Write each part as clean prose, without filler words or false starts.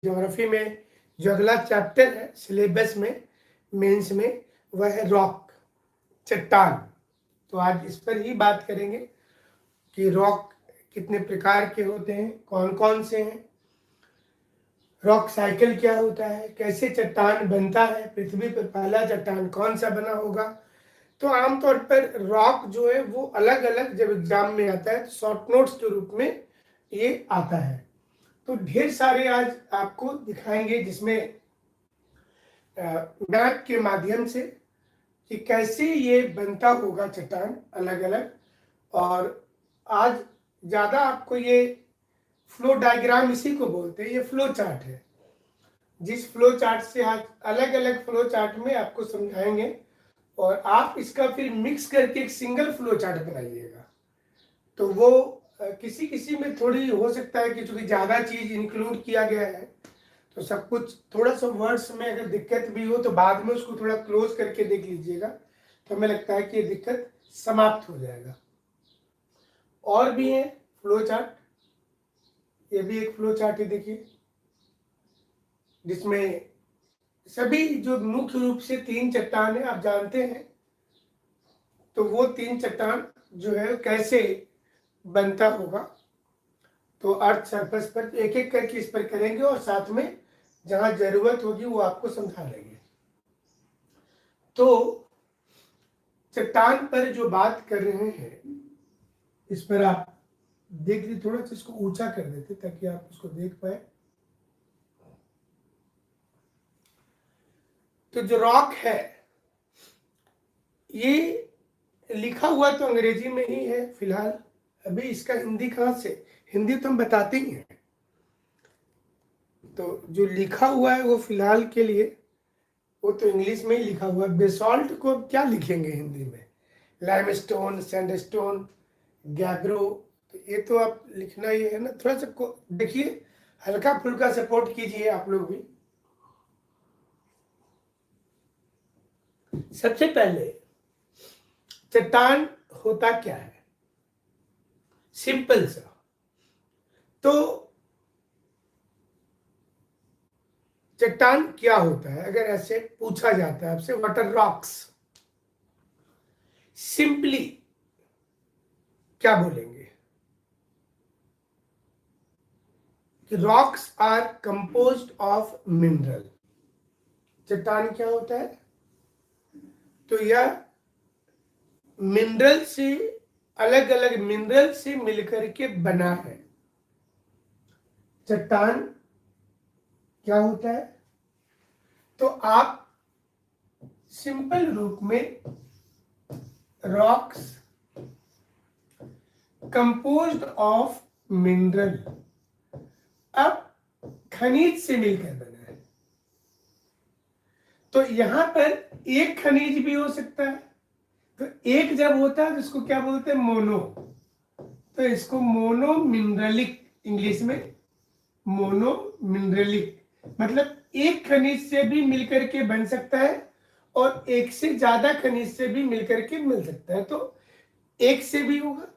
Geography में जो अगला चैप्टर है सिलेबस में, मेंस में, वह है रॉक, चट्टान। तो आज इस पर ही बात करेंगे कि रॉक कितने प्रकार के होते हैं, कौन कौन से हैं, रॉक साइकिल क्या होता है, कैसे चट्टान बनता है, पृथ्वी पर पहला चट्टान कौन सा बना होगा। तो आमतौर पर रॉक जो है वो अलग अलग जब एग्जाम में आता है तो शॉर्ट नोट्स के रूप में ये आता है। तो ढेर सारे आज आपको दिखाएंगे जिसमें मैप के माध्यम से कि कैसे ये बनता होगा चट्टान अलग अलग। और आज ज़्यादा आपको ये फ्लो डायग्राम इसी को बोलते हैं, ये फ्लो चार्ट है। जिस फ्लो चार्ट से आज अलग अलग फ्लो चार्ट में आपको समझाएंगे और आप इसका फिर मिक्स करके एक सिंगल फ्लो चार्ट बनाइएगा। तो वो किसी किसी में थोड़ी हो सकता है कि चूंकि ज़्यादा चीज़ इंक्लूड किया गया है तो सब कुछ थोड़ा सा वर्ड्स में अगर दिक्कत भी हो तो बाद में उसको थोड़ा क्लोज करके देख लीजिएगा, तो हमें लगता है कि ये दिक्कत समाप्त हो जाएगा। और भी है फ्लो चार्ट, ये भी एक फ्लो चार्ट है देखिए, जिसमें सभी जो मुख्य रूप से 3 चट्टान है आप जानते हैं। तो वो 3 चट्टान जो है कैसे बनता होगा, तो अर्थ सरफेस पर एक एक करके इस पर करेंगे और साथ में जहां जरूरत होगी वो आपको समझा देंगे। तो चट्टान पर जो बात कर रहे हैं इस पर आप देख लीजिए, थोड़ा सा इसको ऊंचा कर देते ताकि आप उसको देख पाए। तो जो रॉक है ये लिखा हुआ तो अंग्रेजी में ही है फिलहाल, अभी इसका हिंदी कहाँ से, हिंदी तो हम बताते ही हैं। तो जो लिखा हुआ है वो फिलहाल के लिए वो तो इंग्लिश में ही लिखा हुआ है। बेसॉल्ट को क्या लिखेंगे हिंदी में, लाइमस्टोन, सैंडस्टोन, गैब्रो, तो ये तो आप लिखना ही है ना। थोड़ा सा देखिए, हल्का फुल्का सपोर्ट कीजिए आप लोग भी। सबसे पहले चट्टान होता क्या है, सिंपल सा। तो चट्टान क्या होता है अगर ऐसे पूछा जाता है आपसे, व्हाट आर रॉक्स, सिंपली क्या बोलेंगे कि rocks are composed of mineral. चट्टान क्या होता है, तो यह मिनरल से, अलग अलग मिनरल से मिलकर के बना है। चट्टान क्या होता है, तो आप सिंपल रूप में रॉक्स कंपोज्ड ऑफ मिनरल, अब खनिज से मिलकर बना है। तो यहां पर एक खनिज भी हो सकता है, तो एक जब होता है तो इसको क्या बोलते हैं, मोनो, तो इसको मोनो मिनरलिक, इंग्लिश में मोनो मिनरलिक, मतलब एक खनिज से भी मिलकर के बन सकता है और एक से ज्यादा खनिज से भी मिलकर के मिल सकता है। तो एक से भी होगा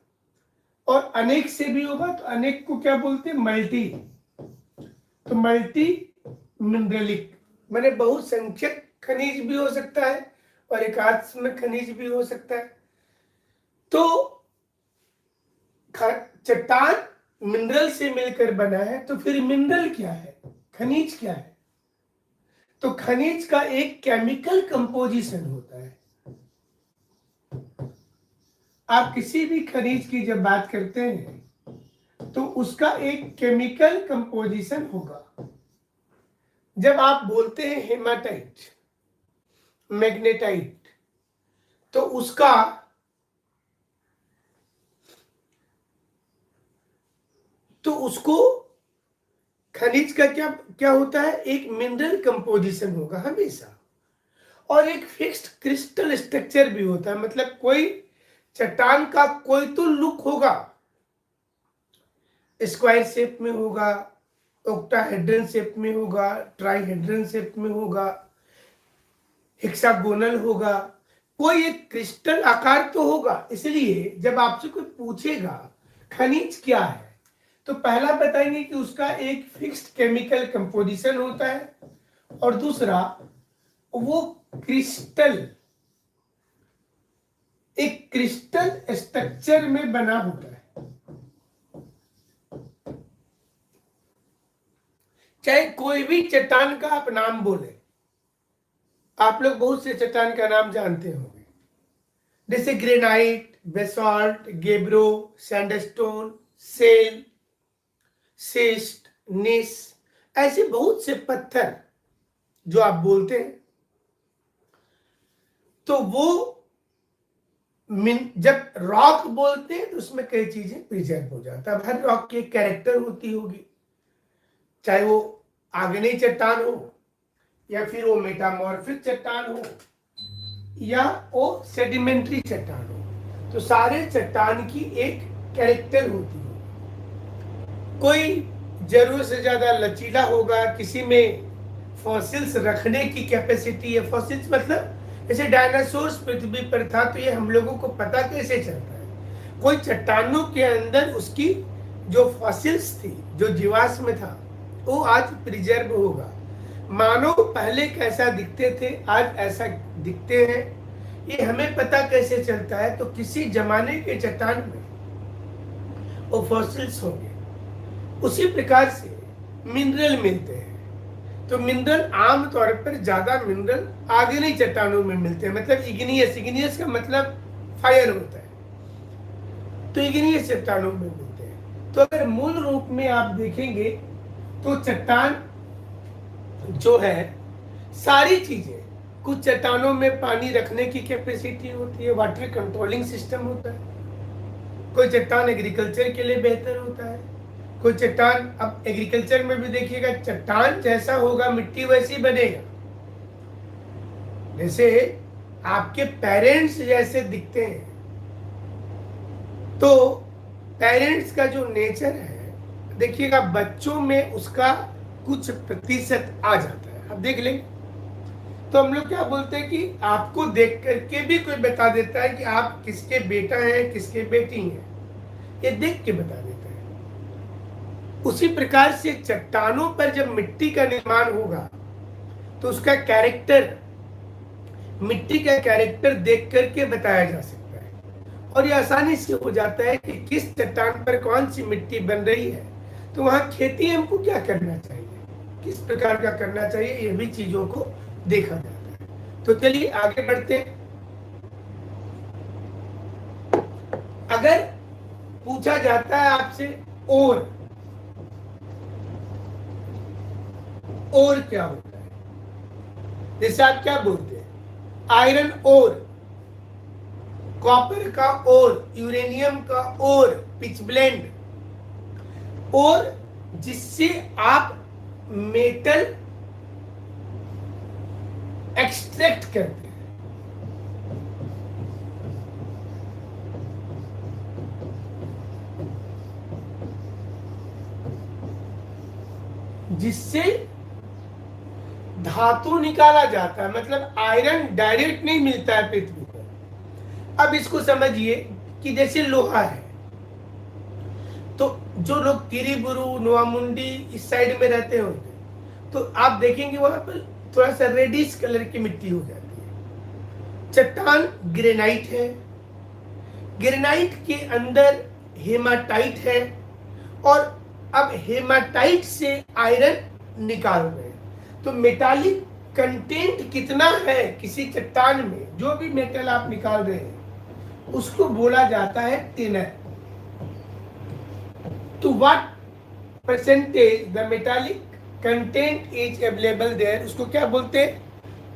और अनेक से भी होगा, तो अनेक को क्या बोलते हैं, मल्टी, तो मल्टी मिनरलिक माने बहुसंख्यक खनिज भी हो सकता है और एकात्मक खनिज भी हो सकता है। तो चट्टान मिनरल से मिलकर बना है, तो फिर मिनरल क्या है, खनिज क्या है, तो खनिज का एक केमिकल कंपोजिशन होता है। आप किसी भी खनिज की जब बात करते हैं तो उसका एक केमिकल कंपोजिशन होगा। जब आप बोलते हैं हेमाटाइट, मैग्नेटाइट, तो उसका उसको खनिज का क्या क्या होता है, एक मिनरल कंपोजिशन होगा हमेशा, और एक फिक्स्ड क्रिस्टल स्ट्रक्चर भी होता है। मतलब कोई चट्टान का कोई तो लुक होगा, स्क्वायर शेप में होगा, ऑक्टाहेड्रन शेप में होगा, ट्राइहेड्रन शेप में होगा, हेक्सागोनल होगा, कोई एक क्रिस्टल आकार तो होगा। इसलिए जब आपसे कोई पूछेगा खनिज क्या है, तो पहला बताएंगे कि उसका एक फिक्स्ड केमिकल कंपोजिशन होता है, और दूसरा वो एक क्रिस्टल स्ट्रक्चर में बना होता है। चाहे कोई भी चट्टान का आप नाम बोले, आप लोग बहुत से चट्टान का नाम जानते होंगे, जैसे granite, basalt, gabbro, sandstone, shale, schist, gneiss, ऐसे बहुत से पत्थर जो आप बोलते हैं। तो वो जब रॉक बोलते हैं तो उसमें कई चीजें प्रिजर्व हो जाता है। हर रॉक की एक कैरेक्टर होती होगी, चाहे वो आग्नेय चट्टान हो, या फिर वो मेटामॉर्फिक चट्टान हो, या वो सेडिमेंट्री चट्टान हो। तो सारे चट्टान की एक कैरेक्टर होती है। कोई जरूरत से ज्यादा लचीला होगा, किसी में फॉसिल्स रखने की कैपेसिटी है। फॉसिल्स मतलब जैसे डायनासोर्स पृथ्वी पर था, तो ये हम लोगों को पता कैसे चलता है? कोई चट्टानों के अंदर उसकी जो फॉसिल्स थी, जो जीवाश्म था, वो आज प्रिजर्व होगा। मानव पहले कैसा दिखते थे, आज ऐसा दिखते हैं, ये हमें पता कैसे चलता है? तो किसी जमाने के चट्टान में वो फॉसिल्स होंगे। उसी प्रकार से मिनरल मिलते हैं। तो मिनरल आमतौर पर ज्यादा मिनरल आग्नेय चट्टानों में मिलते हैं, मतलब इग्नियस का मतलब फायर होता है, तो इग्नियस चट्टानों में मिलते हैं। तो अगर मूल रूप में आप देखेंगे तो चट्टान जो है, सारी चीजें, कुछ चट्टानों में पानी रखने की कैपेसिटी होती है, वाटर कंट्रोलिंग सिस्टम होता है। कोई चट्टान एग्रीकल्चर के लिए बेहतर होता है, कोई चट्टान, अब एग्रीकल्चर में भी देखिएगा, चट्टान जैसा होगा मिट्टी वैसी बनेगा। जैसे आपके पेरेंट्स जैसे दिखते हैं, तो पेरेंट्स का जो नेचर है, देखिएगा बच्चों में उसका कुछ प्रतिशत आ जाता है। अब देख लेंगे तो हम लोग क्या बोलते हैं कि आपको देख करके भी कोई बता देता है कि आप किसके बेटा हैं, किसके बेटी हैं, ये देख के बता देता है। उसी प्रकार से चट्टानों पर जब मिट्टी का निर्माण होगा तो उसका कैरेक्टर, मिट्टी का कैरेक्टर देख करके बताया जा सकता है, और ये आसानी से हो जाता है कि किस चट्टान पर कौन सी मिट्टी बन रही है, तो वहां खेती हमको क्या करना चाहिए, किस प्रकार का करना चाहिए, ये भी चीजों को देखा जाता है। तो चलिए आगे बढ़ते हैं। अगर पूछा जाता है आपसे और क्या होता है, जैसे आप क्या बोलते हैं, आयरन ओर, कॉपर का ओर, यूरेनियम का ओर, पिच ब्लेंड, और जिससे आप मेटल एक्सट्रैक्ट करते हैं। जिससे धातु निकाला जाता है, मतलब आयरन डायरेक्ट नहीं मिलता है पृथ्वी पर। अब इसको समझिए कि जैसे लोहा है, तो जो लोग तिरुबुरु, नोवामुंडी इस साइड में रहते होंगे, तो आप देखेंगे वहां पर थोड़ा सा रेडिश कलर की मिट्टी हो जाती है। चट्टान ग्रेनाइट है, ग्रेनाइट के अंदर हेमाटाइट है, और अब हेमाटाइट से आयरन निकाल रहे हैं। तो मेटालिक कंटेंट कितना है किसी चट्टान में, जो भी मेटल आप निकाल रहे हैं, उसको बोला जाता है टिनर। तो what percentage the metallic content is available there, उसको क्या बोलते हैं,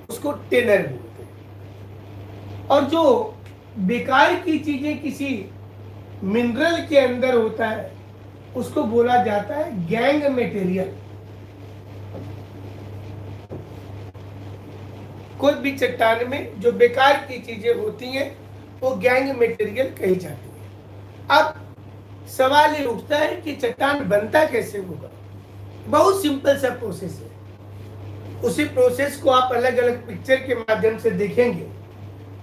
उसको टिनर बोलते हैं। और जो बेकार की चीजें किसी मिनरल के अंदर होता है, उसको बोला जाता है गैंग मटेरियल। कोई भी चट्टान में जो बेकार की चीजें होती हैं, वो गैंग मटेरियल कही जाती है। अब सवाल ये उठता है कि चट्टान बनता कैसे होगा। बहुत सिंपल सा प्रोसेस है, उसी प्रोसेस को आप अलग अलग पिक्चर के माध्यम से देखेंगे।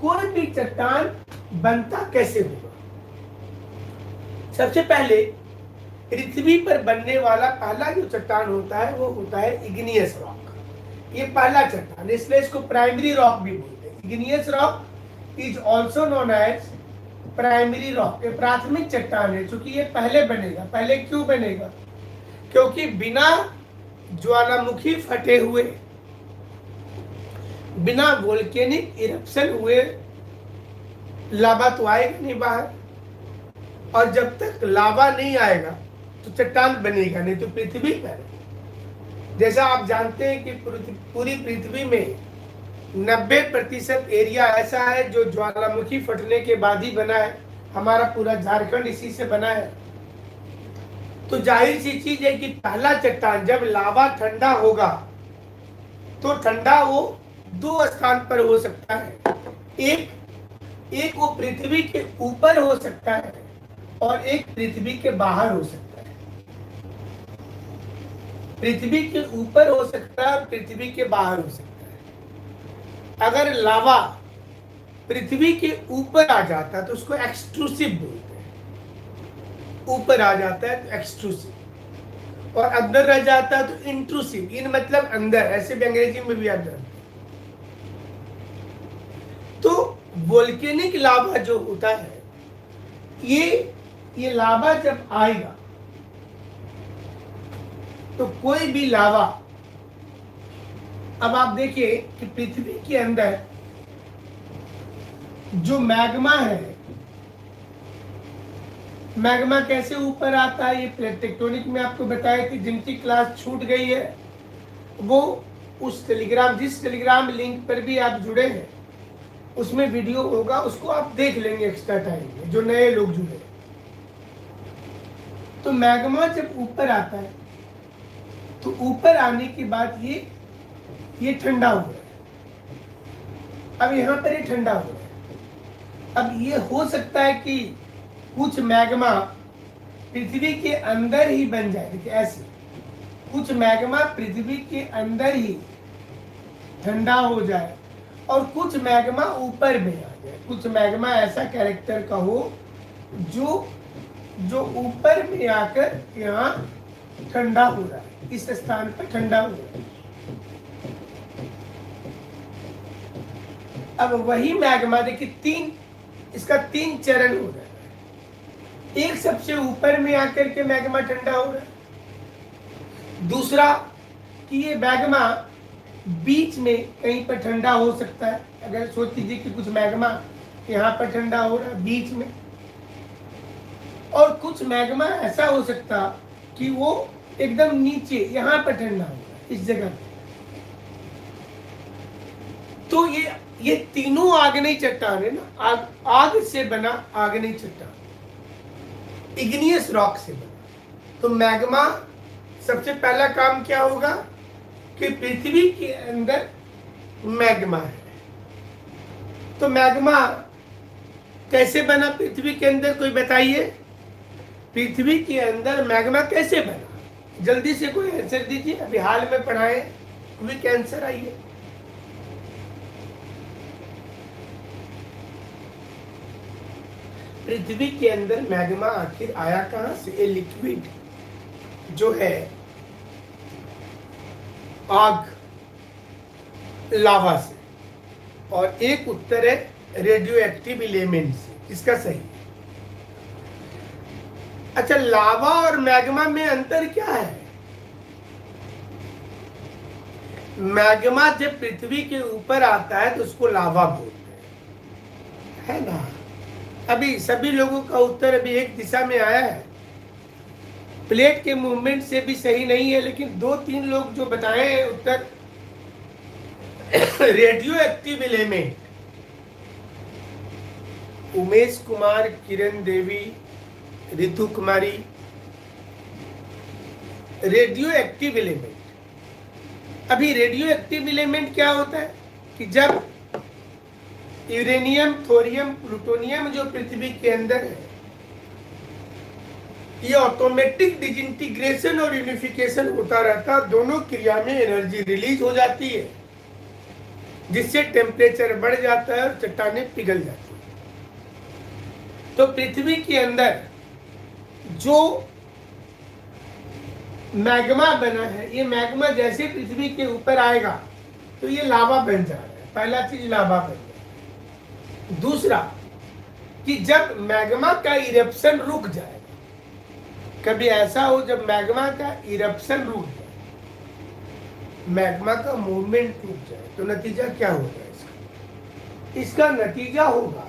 कोई भी चट्टान बनता कैसे होगा, सबसे पहले पृथ्वी पर बनने वाला पहला जो चट्टान होता है वो होता है इग्नियस रॉक। ये पहला चट्टान, इसलिए इसको प्राइमरी रॉक भी बोलते हैं। Igneous rock is also known as primary rock. ये प्राथमिक चट्टान है, क्योंकि ये पहले बनेगा। पहले क्यों बनेगा? क्योंकि बिना ज्वालामुखी फटे हुए, बिना वोल्केनिक इरप्शन हुए लावा तो आएगा नहीं बाहर, और जब तक लावा नहीं आएगा तो चट्टान बनेगा नहीं। तो पृथ्वी पर, जैसा आप जानते हैं कि पूरी पृथ्वी में 90% एरिया ऐसा है जो ज्वालामुखी फटने के बाद ही बना है। हमारा पूरा झारखंड इसी से बना है। तो जाहिर सी चीज है कि पहला चट्टान जब लावा ठंडा होगा तो ठंडा वो दो स्थान पर हो सकता है। एक वो पृथ्वी के ऊपर हो सकता है और एक पृथ्वी के बाहर हो सकता है। पृथ्वी के ऊपर हो सकता है और पृथ्वी के बाहर हो सकता है। अगर लावा पृथ्वी के ऊपर आ जाता है तो उसको एक्सट्रूसिव बोलते हैं। ऊपर आ जाता है तो एक्सट्रूसिव, और अंदर रह जाता है तो इंट्रूसिव। इन मतलब अंदर, ऐसे भी अंग्रेजी में भी आप जानते हैं। तो वोल्केनिक लावा जो होता है, ये लावा जब आएगा तो कोई भी लावा, अब आप देखिए कि पृथ्वी के अंदर जो मैग्मा है, मैग्मा कैसे ऊपर आता है, ये प्लेट टेक्टोनिक में आपको बताया कि जिनकी क्लास छूट गई है वो उस टेलीग्राम, जिस टेलीग्राम लिंक पर भी आप जुड़े हैं उसमें वीडियो होगा, उसको आप देख लेंगे एक्स्ट्रा टाइम में, जो नए लोग जुड़े। तो मैग्मा जब ऊपर आता है तो ऊपर आने के बाद ये ठंडा हो रहा है। अब यहाँ पर ये ठंडा हो रहा है। अब ये हो सकता है कि कुछ मैग्मा पृथ्वी के अंदर ही बन जाए। देखिए ऐसे कुछ मैग्मा पृथ्वी के अंदर ही ठंडा हो जाए और कुछ मैग्मा ऊपर में आ जाए। कुछ मैग्मा ऐसा कैरेक्टर का हो जो ऊपर में आकर यहाँ ठंडा हो रहा है, इस स्थान पर ठंडा हो रहा है। अब वही मैग्मा देखिए इसका तीन चरण हो रहा है। एक सबसे ऊपर में आकर के मैग्मा ठंडा हो रहा है। दूसरा कि ये मैग्मा बीच में कहीं पर ठंडा हो सकता है। अगर सोच लीजिए कि कुछ मैग्मा यहाँ पर ठंडा हो रहा है बीच में, और कुछ मैग्मा ऐसा हो सकता कि वो एकदम नीचे यहाँ पर ठंडा हो रहा है, इस जगह पे। तो ये तीनों आग्नेय चट्टान है ना, आग से बना आग्नेय चट्टान, इग्नियस रॉक से बना। तो मैग्मा सबसे पहला काम क्या होगा कि पृथ्वी के अंदर मैग्मा है। तो मैग्मा कैसे बना पृथ्वी के अंदर, कोई बताइए? पृथ्वी के अंदर मैग्मा कैसे बना? जल्दी से कोई आंसर दीजिए। अभी हाल में पढ़ाए, क्विक आंसर आइए। पृथ्वी के अंदर मैग्मा आखिर आया कहां से? ये लिक्विड जो है आग, लावा से, और एक उत्तर है रेडियो एक्टिव एलिमेंट से। इसका सही। अच्छा, लावा और मैग्मा में अंतर क्या है? मैग्मा जब पृथ्वी के ऊपर आता है तो उसको लावा बोलते हैं, है ना? अभी सभी लोगों का उत्तर अभी एक दिशा में आया है। प्लेट के मूवमेंट से भी सही नहीं है, लेकिन 2-3 लोग जो बताए हैं उत्तर radioactive element, Umesh Kumar, Kiran Devi, Ritu Kumari, radioactive element. अभी रेडियो एक्टिव एलिमेंट क्या होता है कि जब यूरेनियम, थोरियम, प्लूटोनियम जो पृथ्वी के अंदर है, ये ऑटोमेटिक डिसइंटीग्रेशन और यूनिफिकेशन होता रहता है। दोनों क्रिया में एनर्जी रिलीज हो जाती है, जिससे टेम्परेचर बढ़ जाता है और चट्टानें पिघल जाती है। तो पृथ्वी के अंदर जो मैग्मा बना है, ये मैग्मा जैसे पृथ्वी के ऊपर आएगा तो ये लावा बन जा रहा है, पहला चीज लावा बन गया। दूसरा कि जब मैग्मा का इरप्शन रुक जाएगा, कभी ऐसा हो जब मैग्मा का इरप्शन रुक जाए, मैग्मा का मूवमेंट रुक जाए, तो नतीजा क्या होगा इसका? इसका नतीजा होगा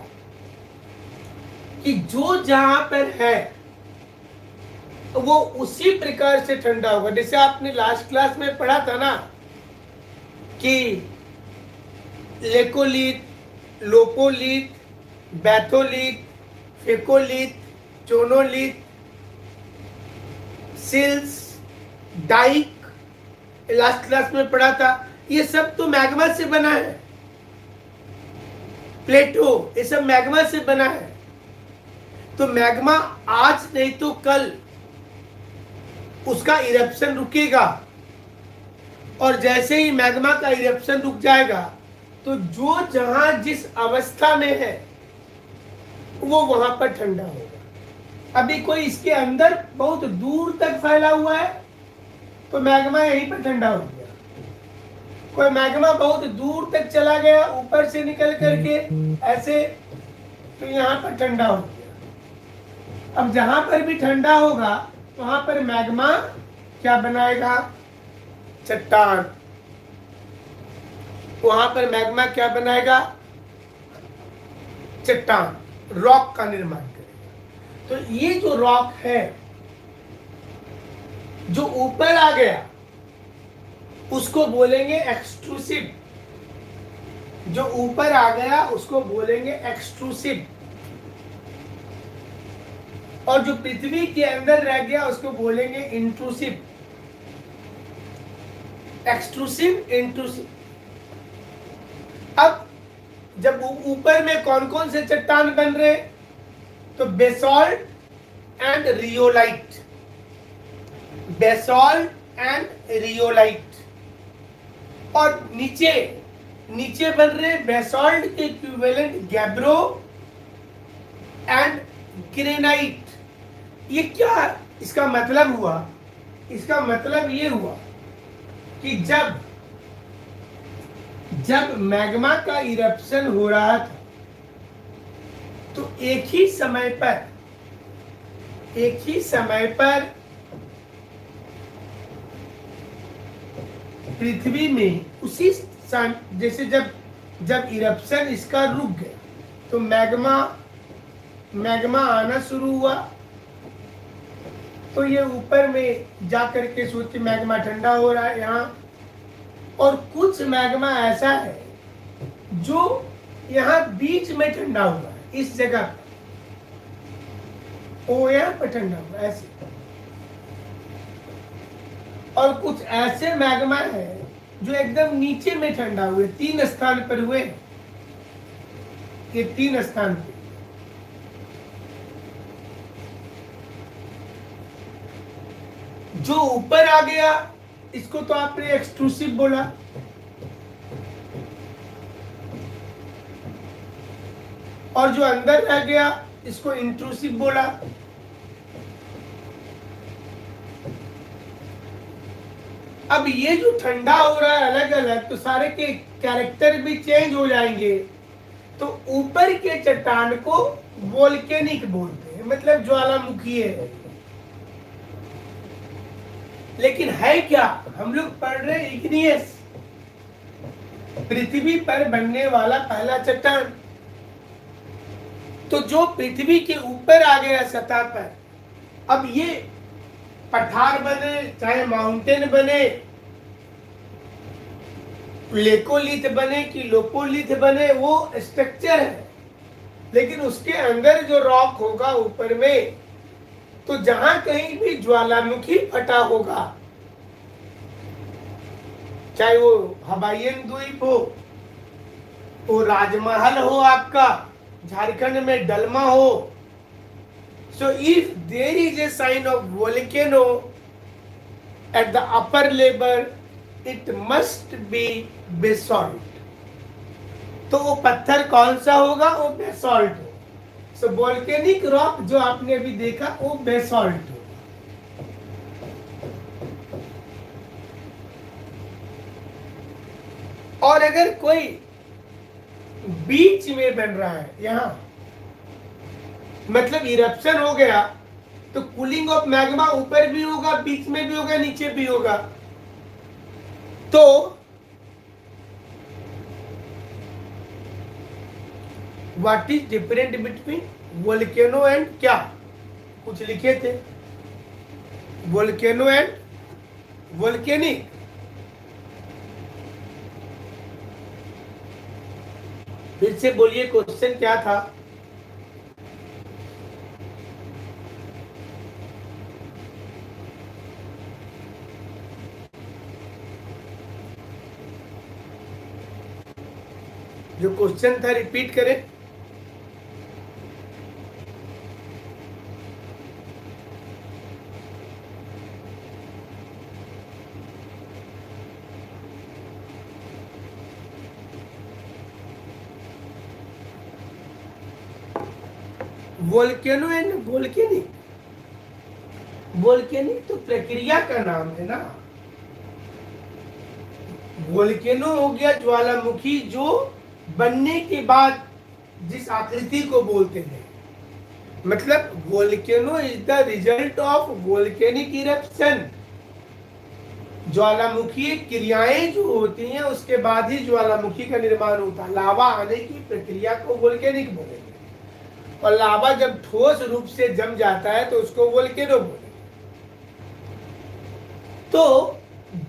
कि जो जहां पर है वो उसी प्रकार से ठंडा होगा। जैसे आपने लास्ट क्लास में पढ़ा था ना कि laccolith, lopolith, batholith, phacolith, chonolith, sills, dyke, last class में पढ़ा था। ये सब तो मैग्मा से बना है। प्लेटो, ये सब मैग्मा से बना है। तो मैग्मा आज नहीं तो कल उसका इरप्शन रुकेगा, और जैसे ही मैग्मा का इरप्शन रुक जाएगा तो जो जहां जिस अवस्था में है वो वहां पर ठंडा होगा। अभी कोई इसके अंदर बहुत दूर तक फैला हुआ है तो मैग्मा यहीं पर ठंडा हो गया। कोई मैग्मा बहुत दूर तक चला गया ऊपर से निकल करके ऐसे, तो यहाँ पर ठंडा हो गया। अब जहां पर भी ठंडा होगा वहां पर मैग्मा क्या बनाएगा? चट्टान। वहां पर मैग्मा क्या बनाएगा? चट्टान, रॉक का निर्माण करेगा। तो ये जो रॉक है जो ऊपर आ गया उसको बोलेंगे एक्सट्रूसिव। जो ऊपर आ गया उसको बोलेंगे एक्सट्रूसिव, और जो पृथ्वी के अंदर रह गया उसको बोलेंगे इंट्रूसिव। Extrusive, intrusive. अब जब ऊपर में कौन कौन से चट्टान बन रहे? तो बेसॉल्ट एंड रियोलाइट, बेसॉल्ट एंड रियोलाइट। और नीचे नीचे बन रहे बेसॉल्ट के इक्विवेलेंट गैब्रो एंड ग्रेनाइट। ये क्या इसका मतलब हुआ? इसका मतलब ये हुआ कि जब मैग्मा का इरप्शन हो रहा था तो एक ही समय पर पृथ्वी में उसी जैसे जब इरप्शन इसका रुक गया तो मैग्मा आना शुरू हुआ, तो ये ऊपर में जाकर के सोचिए मैग्मा ठंडा हो रहा है यहाँ। और कुछ मैग्मा ऐसा है जो यहाँ बीच में ठंडा हुआ है, इस जगह पर, वो यहाँ पर ठंडा हुआ ऐसे। और कुछ ऐसे मैग्मा है जो एकदम नीचे में ठंडा हुए, 3 स्थान पर हुए। ये 3 स्थान पे जो ऊपर आ गया इसको तो आपने एक्सट्रूसिव बोला, और जो अंदर रह गया इसको इंट्रूसिव बोला। अब ये जो ठंडा हो रहा है अलग अलग, तो सारे के कैरेक्टर भी चेंज हो जाएंगे। तो ऊपर के चट्टान को वोल्केनिक बोलते हैं, मतलब ज्वालामुखी है। लेकिन है क्या? हम लोग पढ़ रहे इग्नियस, पृथ्वी पर बनने वाला पहला चट्टान। तो जो पृथ्वी के ऊपर आ गया सतह पर, अब ये पठार बने चाहे माउंटेन बने, लेकोलिथ बने कि लोपोलिथ बने, वो स्ट्रक्चर है। लेकिन उसके अंदर जो रॉक होगा ऊपर में, तो जहां कहीं भी ज्वालामुखी फटा होगा, चाहे वो हवाईयन द्वीप हो, वो राजमहल हो, आपका झारखंड में डलमा हो, so if there is a sign of volcano at the upper level, it must be basalt. तो वो पत्थर कौन सा होगा? वो बेसॉल्ट होगा। सो वोल्केनिक रॉक जो आपने अभी देखा वो बेसॉल्ट होगा। और अगर कोई बीच में बन रहा है यहां, मतलब इरप्शन हो गया, तो कूलिंग ऑफ मैग्मा ऊपर भी होगा, बीच में भी होगा, नीचे भी होगा। तो what is different between volcano and क्या, कुछ लिखे थे, वोल्केनो एंड वोल्केनिक। फिर से बोलिए क्वेश्चन क्या था। जो क्वेश्चन था रिपीट करें। वोल्केनो एंड वोल्केनिक, वोल्केनिक तो प्रक्रिया का नाम है ना। वोल्केनो हो गया ज्वालामुखी, जो बनने के बाद जिस आकृति को बोलते हैं, मतलब volcano is the result of volcanic eruption. ज्वालामुखी क्रियाएं जो होती हैं उसके बाद ही ज्वालामुखी का निर्माण होता है। लावा आने की प्रक्रिया को वोल्केनिक बोलेंगे, और लावा जब ठोस रूप से जम जाता है तो उसको वोल्केनो बोलेंगे। तो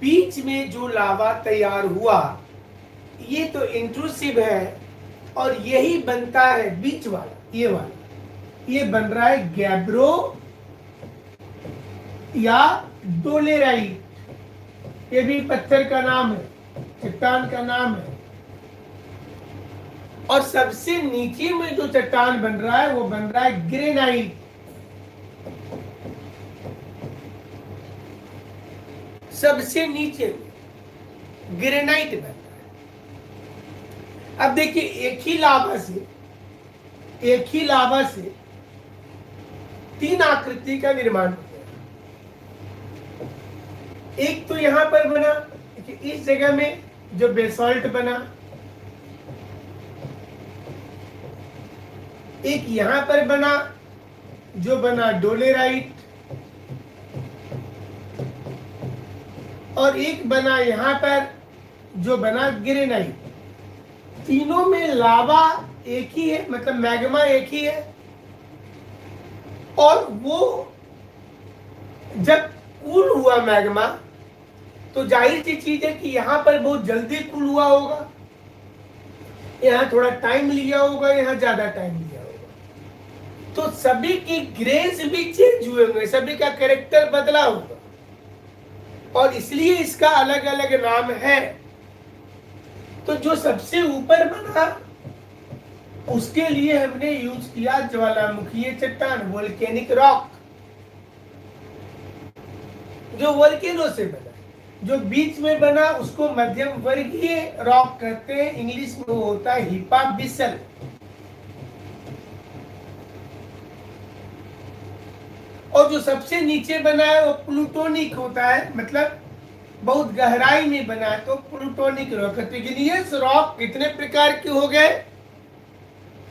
बीच में जो लावा तैयार हुआ ये तो इंट्रूसिव है, और यही बनता है बीच वाला, ये वाला, ये बन रहा है गैब्रो या डोलेराइट। ये भी पत्थर का नाम है, चट्टान का नाम है। और सबसे नीचे में जो चट्टान बन रहा है वो बन रहा है ग्रेनाइट। सबसे नीचे ग्रेनाइट बन रहा है। अब देखिए एक ही लावा से तीन आकृति का निर्माण हो गया। एक तो यहां पर बना, इस जगह में जो बेसॉल्ट बना, एक यहां पर बना जो बना डोलेराइट, और एक बना यहां पर जो बना ग्रेनाइट। तीनों में लावा एक ही है, मतलब मैग्मा एक ही है। और वो जब कूल हुआ मैग्मा तो जाहिर सी चीज है कि यहां पर बहुत जल्दी कूल हुआ होगा, यहां थोड़ा टाइम लिया होगा, यहां ज्यादा टाइम लिया होगा। तो सभी की ग्रेस भी चेंज हुए होंगे, सभी का कैरेक्टर बदला होगा, और इसलिए इसका अलग अलग नाम है। तो जो सबसे ऊपर बना उसके लिए हमने यूज किया ज्वालामुखीय चट्टान, वोल्केनिक रॉक, जो वोल्केनो से बना। जो बीच में बना उसको मध्यम वर्गीय रॉक कहते हैं, इंग्लिश में वो होता है हिपाबिसल। और जो सबसे नीचे बना है वो प्लूटोनिक होता है, मतलब बहुत गहराई में बना है तो प्लूटोनिक रॉक। इग्नियस रॉक कितने प्रकार के हो गए?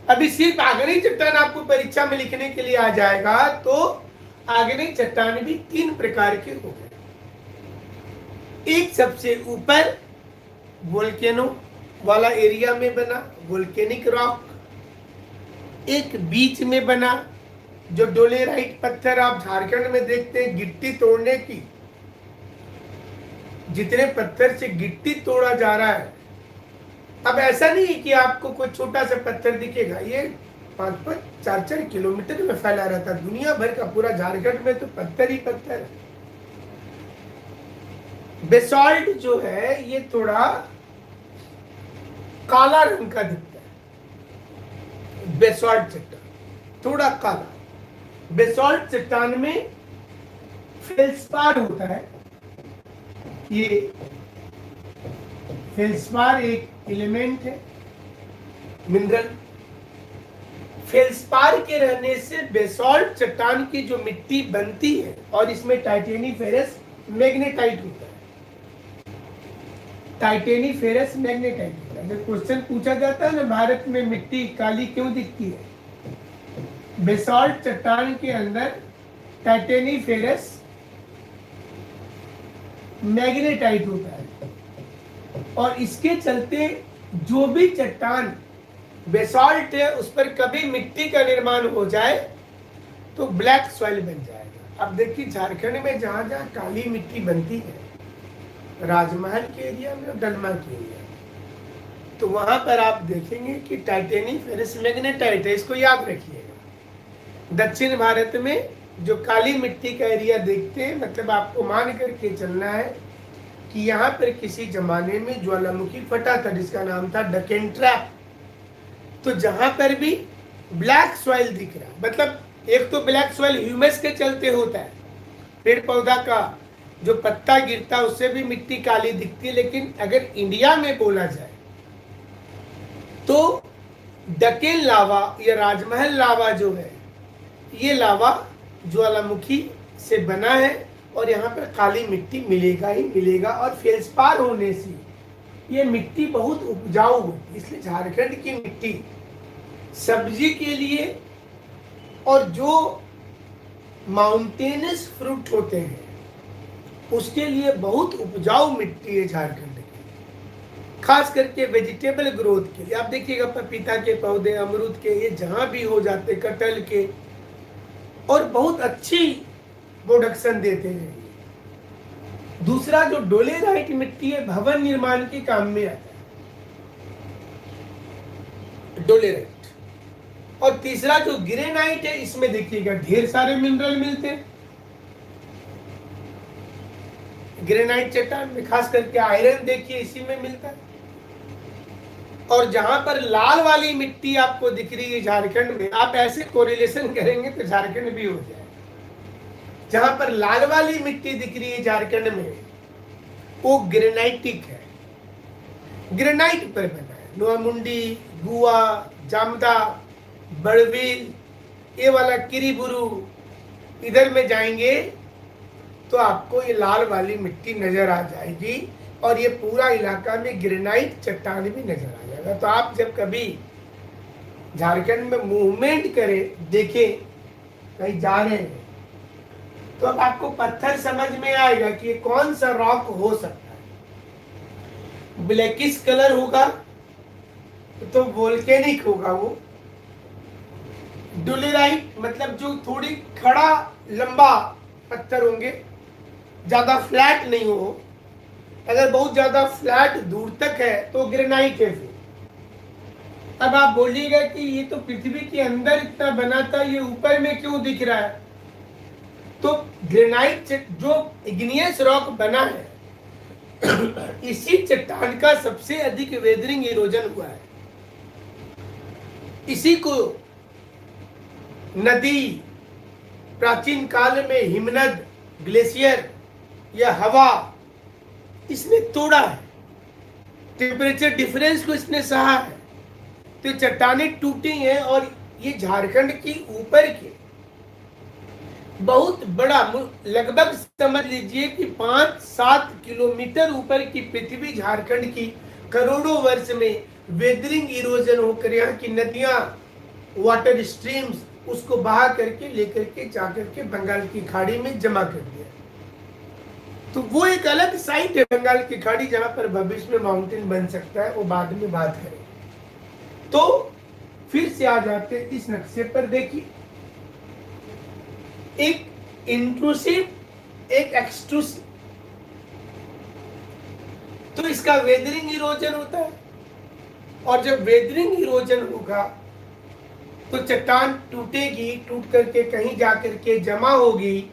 अभी सिर्फ आग्नेय चट्टान आपको परीक्षा में लिखने के लिए आ जाएगा, तो आग्नेय चट्टान भी 3 प्रकार के हो गए। एक सबसे ऊपर वोल्केनो वाला एरिया में बना वोल्केनिक रॉक, एक बीच में बना जो डोलेराइट पत्थर आप झारखंड में देखते हैं गिट्टी तोड़ने की, जितने पत्थर से गिट्टी तोड़ा जा रहा है। अब ऐसा नहीं है कि आपको कोई छोटा सा पत्थर दिखेगा, ये 5-5, 4-4 किलोमीटर में फैला रहता है। दुनिया भर का पूरा झारखंड में तो पत्थर ही पत्थर है। बेसॉल्ट जो है ये थोड़ा काला रंग का दिखता है, बेसॉल्ट चट्टान थोड़ा काला। बेसॉल्ट चट्टान में फेल्सपार होता है, ये फेल्सपार एक एलिमेंट है, मिनरल। फेल्सपार के रहने से बेसॉल्ट चट्टान की जो मिट्टी बनती है, और इसमें टाइटेनी फेरस मैग्नेटाइट होता है। टाइटेनीफेरस मैग्नेटाइट होता है। जब क्वेश्चन पूछा जाता है ना, भारत में मिट्टी काली क्यों दिखती है, बेसाल्ट चट्टान के अंदर टाइटेनीफेरस मैग्नेटाइट होता है, और इसके चलते जो भी चट्टान बेसाल्ट है उस पर कभी मिट्टी का निर्माण हो जाए तो ब्लैक सॉइल बन जाएगा। अब देखिए झारखंड में जहां जहां काली मिट्टी बनती है, राजमहल के एरिया में और डलमा के एरिया में, तो वहां पर आप देखेंगे कि टाइटेनीफेरस मैग्नेटाइट है, इसको याद रखिएगा। दक्षिण भारत में जो काली मिट्टी का एरिया देखते हैं, मतलब आपको मान करके चलना है कि यहाँ पर किसी जमाने में ज्वालामुखी फटा था जिसका नाम था डकेन ट्रैप। तो जहां पर भी ब्लैक सॉइल दिख रहा है, मतलब एक तो ब्लैक सॉइल ह्यूमस के चलते होता है, पेड़ पौधा का जो पत्ता गिरता है उससे भी मिट्टी काली दिखती है। लेकिन अगर इंडिया में बोला जाए तो डकेन लावा या राजमहल लावा जो है, ये लावा ज्वालामुखी से बना है और यहाँ पर काली मिट्टी मिलेगा ही मिलेगा। और फेल्सपार होने से ये मिट्टी बहुत उपजाऊ होती है, इसलिए झारखंड की मिट्टी सब्जी के लिए और जो माउंटेनस फ्रूट होते हैं उसके लिए बहुत उपजाऊ मिट्टी है झारखंड की, खास करके वेजिटेबल ग्रोथ के लिए। आप देखिएगा पपीता के पौधे, अमरूद के, ये जहां भी हो जाते, कटहल के, और बहुत अच्छी प्रोडक्शन देते हैं। दूसरा जो डोलेराइट मिट्टी है, भवन निर्माण के काम में आता है डोलेराइट। और तीसरा जो ग्रेनाइट है, इसमें देखिएगा ढेर सारे मिनरल मिलते हैं। ग्रेनाइट चट्टान में खास करके आयरन देखिए इसी में मिलता है। और जहां पर लाल वाली मिट्टी आपको दिख रही है झारखंड में, आप ऐसे कोरिलेशन करेंगे तो झारखंड भी हो जाए। जहां पर लाल वाली मिट्टी दिख रही है झारखंड में, वो ग्रेनाइटिक है, ग्रेनाइट पर बना है। नोआमुंडी, गुआ, जामदा, बड़बिल, ये वाला किरीबुरु, इधर में जाएंगे तो आपको ये लाल वाली मिट्टी नजर आ जाएगी और ये पूरा इलाका में ग्रेनाइट चट्टान भी नजर आ जाएगा। तो आप जब कभी झारखंड में मूवमेंट करें, देखें कहीं जा रहे हैं, तो अब आपको पत्थर समझ में आएगा कि ये कौन सा रॉक हो सकता है। ब्लैकिश कलर होगा तो वोल्केनिक होगा वो। डोलेराइट मतलब जो थोड़ी खड़ा लंबा पत्थर होंगे, ज्यादा फ्लैट नहीं हो। अगर बहुत ज्यादा फ्लैट दूर तक है तो ग्रेनाइट है। फिर अब आप बोलिएगा कि ये तो पृथ्वी के अंदर इतना बना था, ये ऊपर में क्यों दिख रहा है? तो ग्रेनाइट जो इग्नियस रॉक बना है, इसी चट्टान का सबसे अधिक वेदरिंग इरोजन हुआ है। इसी को नदी, प्राचीन काल में हिमनद, ग्लेशियर या हवा, इसने तोड़ा है। टेम्परेचर डिफरेंस को इसने सहा है, तो चट्टानें टूटी हैं। और ये झारखंड की ऊपर के बहुत बड़ा, लगभग समझ लीजिए कि 5-7 किलोमीटर ऊपर की पृथ्वी झारखंड की करोड़ों वर्ष में वेदरिंग इरोजन होकर यहाँ की नदियां, वाटर स्ट्रीम्स उसको बहा करके लेकर के जाकर के बंगाल की खाड़ी में जमा कर दिया। तो वो एक अलग साइट है बंगाल की खाड़ी, जहां पर भविष्य में माउंटेन बन सकता है, वो बाद में बात करेंगे। तो फिर से आ जाते इस नक्शे पर, देखिए एक इंट्रूसिव, एक एक्सट्रूसिव। तो इसका वेदरिंग इरोजन होता है, और जब वेदरिंग इरोजन होगा तो चट्टान टूटेगी, टूट करके कहीं जाकर के जमा होगी,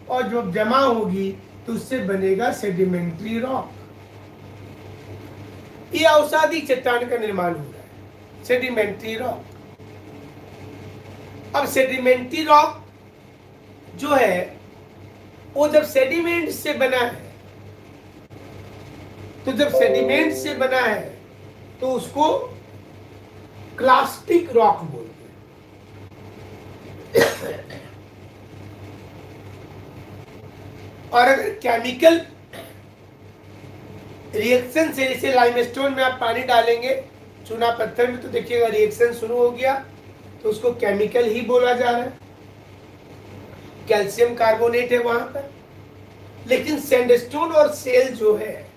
और जब जमा होगी तो उससे बनेगा सेडिमेंट्री रॉक। ये अवसादी चट्टान का निर्माण हो रहा है, सेडिमेंट्री रॉक। अब सेडिमेंट्री रॉक जो है वो जब सेडिमेंट से बना है, तो जब सेडिमेंट से बना है तो उसको क्लास्टिक रॉक बोलते हैं। और अगर केमिकल रिएक्शन से, जैसे लाइमस्टोन में आप पानी डालेंगे चूना पत्थर में, तो देखिएगा रिएक्शन शुरू हो गया, तो उसको केमिकल ही बोला जा रहा है, कैल्शियम कार्बोनेट है वहां पर। लेकिन सैंडस्टोन और सेल जो है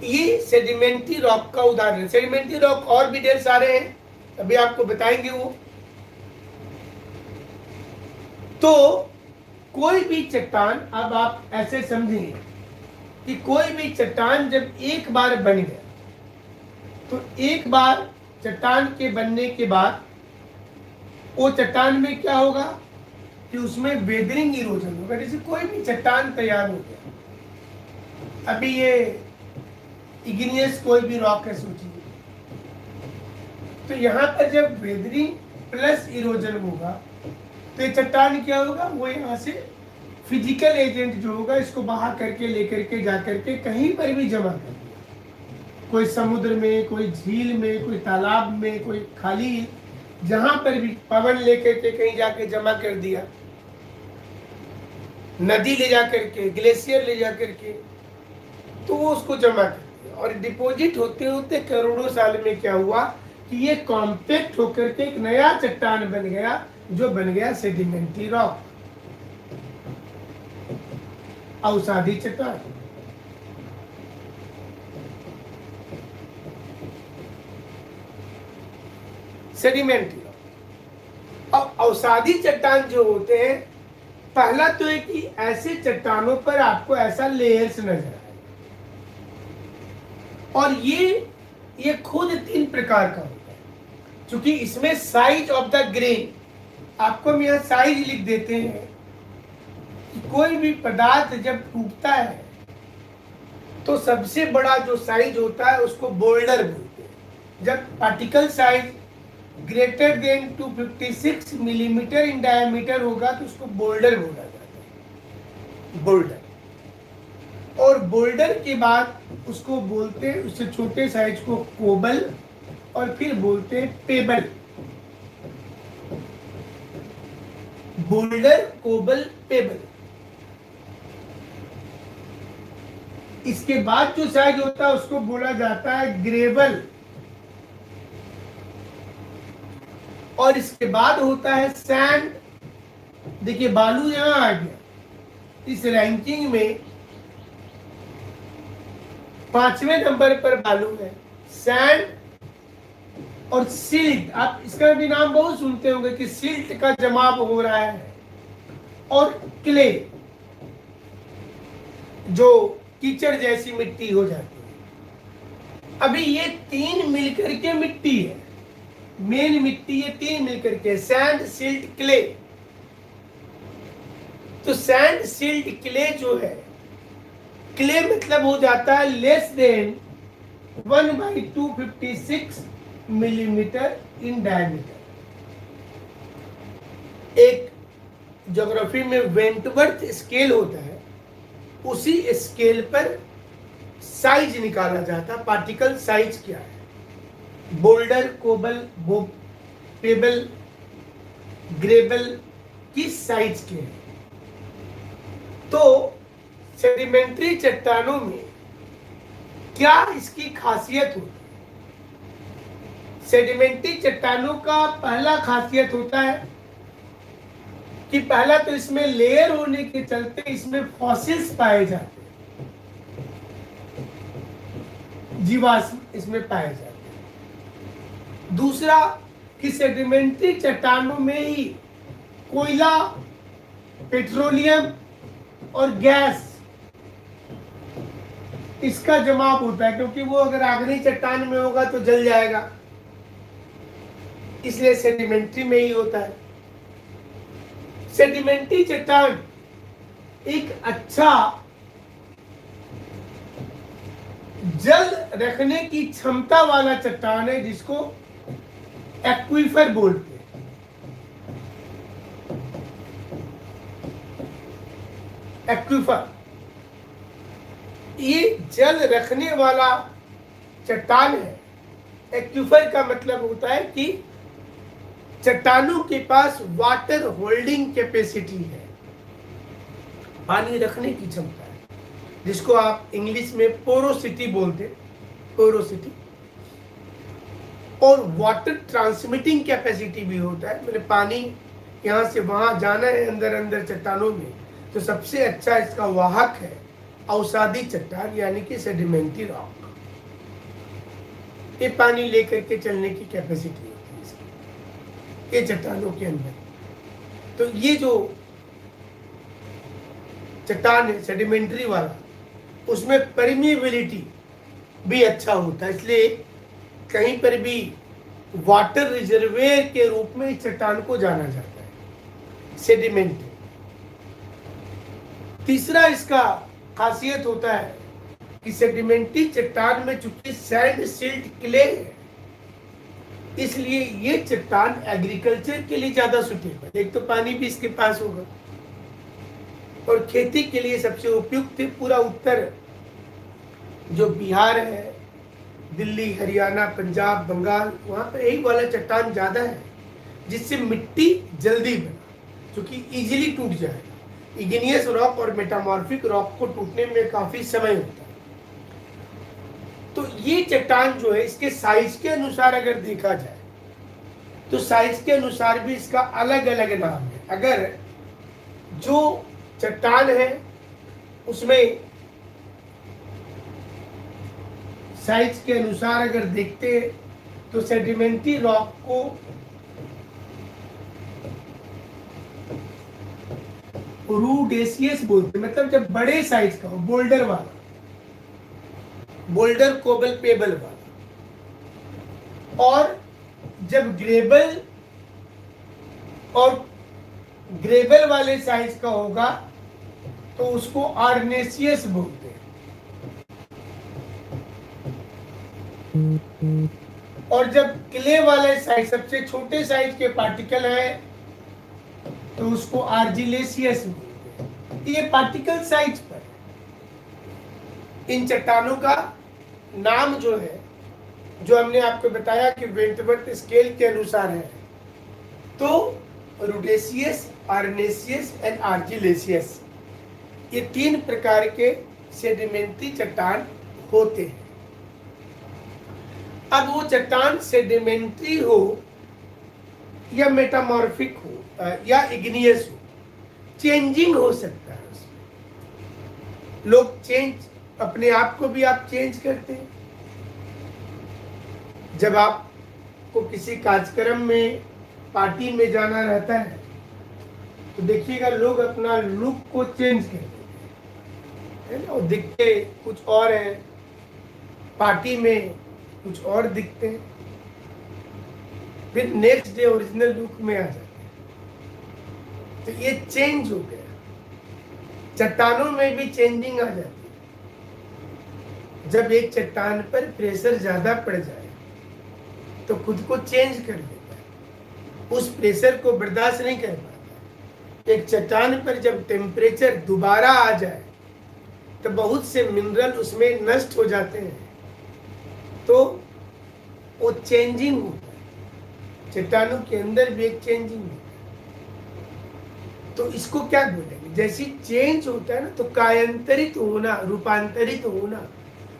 ये सेडिमेंट्री रॉक का उदाहरण है। सेडिमेंट्री रॉक और भी ढेर सारे हैं, अभी आपको बताएंगे वो। तो कोई भी चट्टान, अब आप ऐसे समझिए कि कोई भी चट्टान जब एक बार बन गया, तो एक बार चट्टान के बनने के बाद वो चट्टान में क्या होगा कि उसमें वेदरिंग इरोजन होगा। जैसे कोई भी चट्टान तैयार हो गया, अभी ये इग्नियस कोई भी रॉक है सोचिए, तो यहाँ पर जब वेदरिंग प्लस इरोजन होगा तो ये चट्टान क्या होगा, वो यहाँ से फिजिकल एजेंट जो होगा इसको बाहर करके लेकर के जाकर के कहीं पर भी जमा कर दिया, कोई समुद्र में, कोई झील में, कोई तालाब में, कोई खाली जहां पर भी पवन लेकर के कहीं जाके जमा कर दिया, नदी ले जाकर के, ग्लेशियर ले जाकर के, तो वो उसको जमा कर दिया। और डिपॉजिट होते होते करोड़ों साल में क्या हुआ कि ये कॉम्पैक्ट होकर के एक नया चट्टान बन गया, जो बन गया सेडिमेंट्री रॉक, अवसादी चट्टान। Sedimentary rock. अब अवसादी चट्टान जो होते हैं, पहला तो है कि ऐसे चट्टानों पर आपको ऐसा लेयर्स नजर आए, और ये खुद 3 प्रकार का होता है। क्योंकि इसमें साइज ऑफ द ग्रेन, आपको हम यहाँ साइज लिख देते हैं कि कोई भी पदार्थ जब टूटता है तो सबसे बड़ा जो साइज होता है उसको बोल्डर बोलते हैं। जब particle size greater than 256 millimetre in diameter होगा तो उसको बोल्डर बोला जाता है, बोल्डर। और बोल्डर के बाद उसको बोलते हैं, उससे छोटे साइज को कोबल, और फिर बोलते हैं पेबल। Boulder, cobble, payable. इसके बाद जो साइज होता है उसको बोला जाता है ग्रेवल, और इसके बाद होता है सैंड। देखिए बालू यहां आ गया, इस रैंकिंग में 5वें नंबर पर बालू है, सैंड और सिल्ट। आप इसका भी नाम बहुत सुनते होंगे कि सिल्ट का जमाव हो रहा है, और क्ले जो कीचड़ जैसी मिट्टी हो जाती है। अभी ये 3 मिलकर के मिट्टी है, मेन मिट्टी, ये 3 मिलकर के सैंड, सिल्ट, क्ले। तो सैंड, सिल्ट, क्ले जो है, क्ले मतलब हो जाता है less than 1/256 millimetre in diameter. एक ज्योग्राफी में वेंटवर्थ स्केल होता है, उसी स्केल पर साइज निकाला जाता है, पार्टिकल साइज क्या है, बोल्डर, कोबल, पेबल, ग्रेबल की साइज के है। तो सेडिमेंट्री चट्टानों में क्या इसकी खासियत होती है? सेडिमेंट्री चट्टानों का पहला खासियत होता है कि पहला तो इसमें लेयर होने के चलते इसमें फॉसिल्स पाए जाते हैं, जीवाश्म इसमें पाए जाते हैं। दूसरा कि सेडिमेंट्री चट्टानों में ही कोयला, पेट्रोलियम और गैस इसका जमाव होता है, क्योंकि वो अगर आगरी चट्टान में होगा तो जल जाएगा, इसलिए सेडिमेंट्री में ही होता है। सेडिमेंट्री चट्टान एक अच्छा जल रखने की क्षमता वाला चट्टान है, जिसको एक्वीफर बोलते हैं। एक्वीफर, ये जल रखने वाला चट्टान है। एक्वीफर का मतलब होता है कि चट्टानों के पास वाटर होल्डिंग कैपेसिटी है, पानी रखने की क्षमता है। जिसको आप इंग्लिश में पोरोसिटी बोलते हैं, पोरोसिटी। और वाटर ट्रांसमिटिंग कैपेसिटी भी होता है, मतलब पानी यहाँ से वहाँ जाना है अंदर अंदर चट्टानों में, तो सबसे अच्छा इसका वाहक है अवसादी चट्टान, यानी कि सेडिमेंट्री रॉक। ये पानी लेकर के चलने की कैपेसिटी होती है इसकी, ये चट्टानों के अंदर। तो ये जो चट्टान है सेडिमेंट्री वाला, उसमें परमिएबिलिटी भी अच्छा होता है, इसलिए कहीं पर भी वाटर रिजर्वेयर के रूप में इस चट्टान को जाना जाता है, सेडिमेंट। तीसरा इसका खासियत होता है कि सेडिमेंट्री चट्टान में चूंकि सैंड सिल्ट क्ले है, इसलिए ये चट्टान एग्रीकल्चर के लिए ज्यादा सुटेबल। एक तो पानी भी इसके पास होगा और खेती के लिए सबसे उपयुक्त है। पूरा उत्तर जो बिहार है, दिल्ली, हरियाणा, पंजाब, बंगाल, वहां पर यही वाला चट्टान ज्यादा है, जिससे मिट्टी जल्दी बना, क्योंकि इजीली टूट जाएगा। इग्नियस रॉक और मेटामॉर्फिक रॉक को टूटने में काफी समय होता है। तो ये चट्टान जो है, इसके साइज के अनुसार अगर देखा जाए तो साइज के अनुसार भी इसका अलग अलग नाम है। अगर जो चट्टान है उसमें साइज के अनुसार अगर देखते हैं तो सेडिमेंट्री रॉक को रूडेसियस बोलते हैं, मतलब जब बड़े साइज का हो, बोल्डर वाला, बोल्डर कोबल पेबल वाला। और जब ग्रेबल और ग्रेबल वाले साइज का होगा तो उसको आर्नेसियस बोलते हैं। और जब क्ले वाले साइज, सबसे छोटे साइज के पार्टिकल है, तो उसको आर्जिलेसियस बोलते हैं। ये पार्टिकल साइज पर इन चट्टानों का नाम जो है, जो हमने आपको बताया कि वेंटवर्थ स्केल के अनुसार है, तो रूडेसियस, आर्नेसियस एंड आर्जिलेसियस, ये 3 प्रकार के सेडिमेंट्री चट्टान होते हैं। अब वो चट्टान सेडिमेंट्री हो या मेटामॉर्फिक हो या इग्नियस हो, चेंजिंग हो सकता है उसमें। लोग चेंज, अपने आप को भी आप चेंज करते हैं। जब आपको किसी कार्यक्रम में, पार्टी में जाना रहता है, तो देखिएगा लोग अपना लुक को चेंज कर देते हैं, और दिखते कुछ और है, पार्टी में कुछ और दिखते हैं, फिर नेक्स्ट डे ओरिजिनल लुक में आ जाते हैं। तो ये चेंज हो गया। चट्टानों में भी चेंजिंग आ जाती है। जब एक चट्टान पर प्रेशर ज्यादा पड़ जाए तो खुद को चेंज कर देता है, उस प्रेशर को बर्दाश्त नहीं कर पाता। एक चट्टान पर जब टेम्परेचर दोबारा आ जाए तो बहुत से मिनरल उसमें नष्ट हो जाते हैं, तो वो चेंजिंग होता है। चट्टानों के अंदर भी एक चेंजिंग होता है। तो इसको क्या बोलेंगे? जैसी चेंज होता है ना, तो कायांतरित होना, रूपांतरित होना,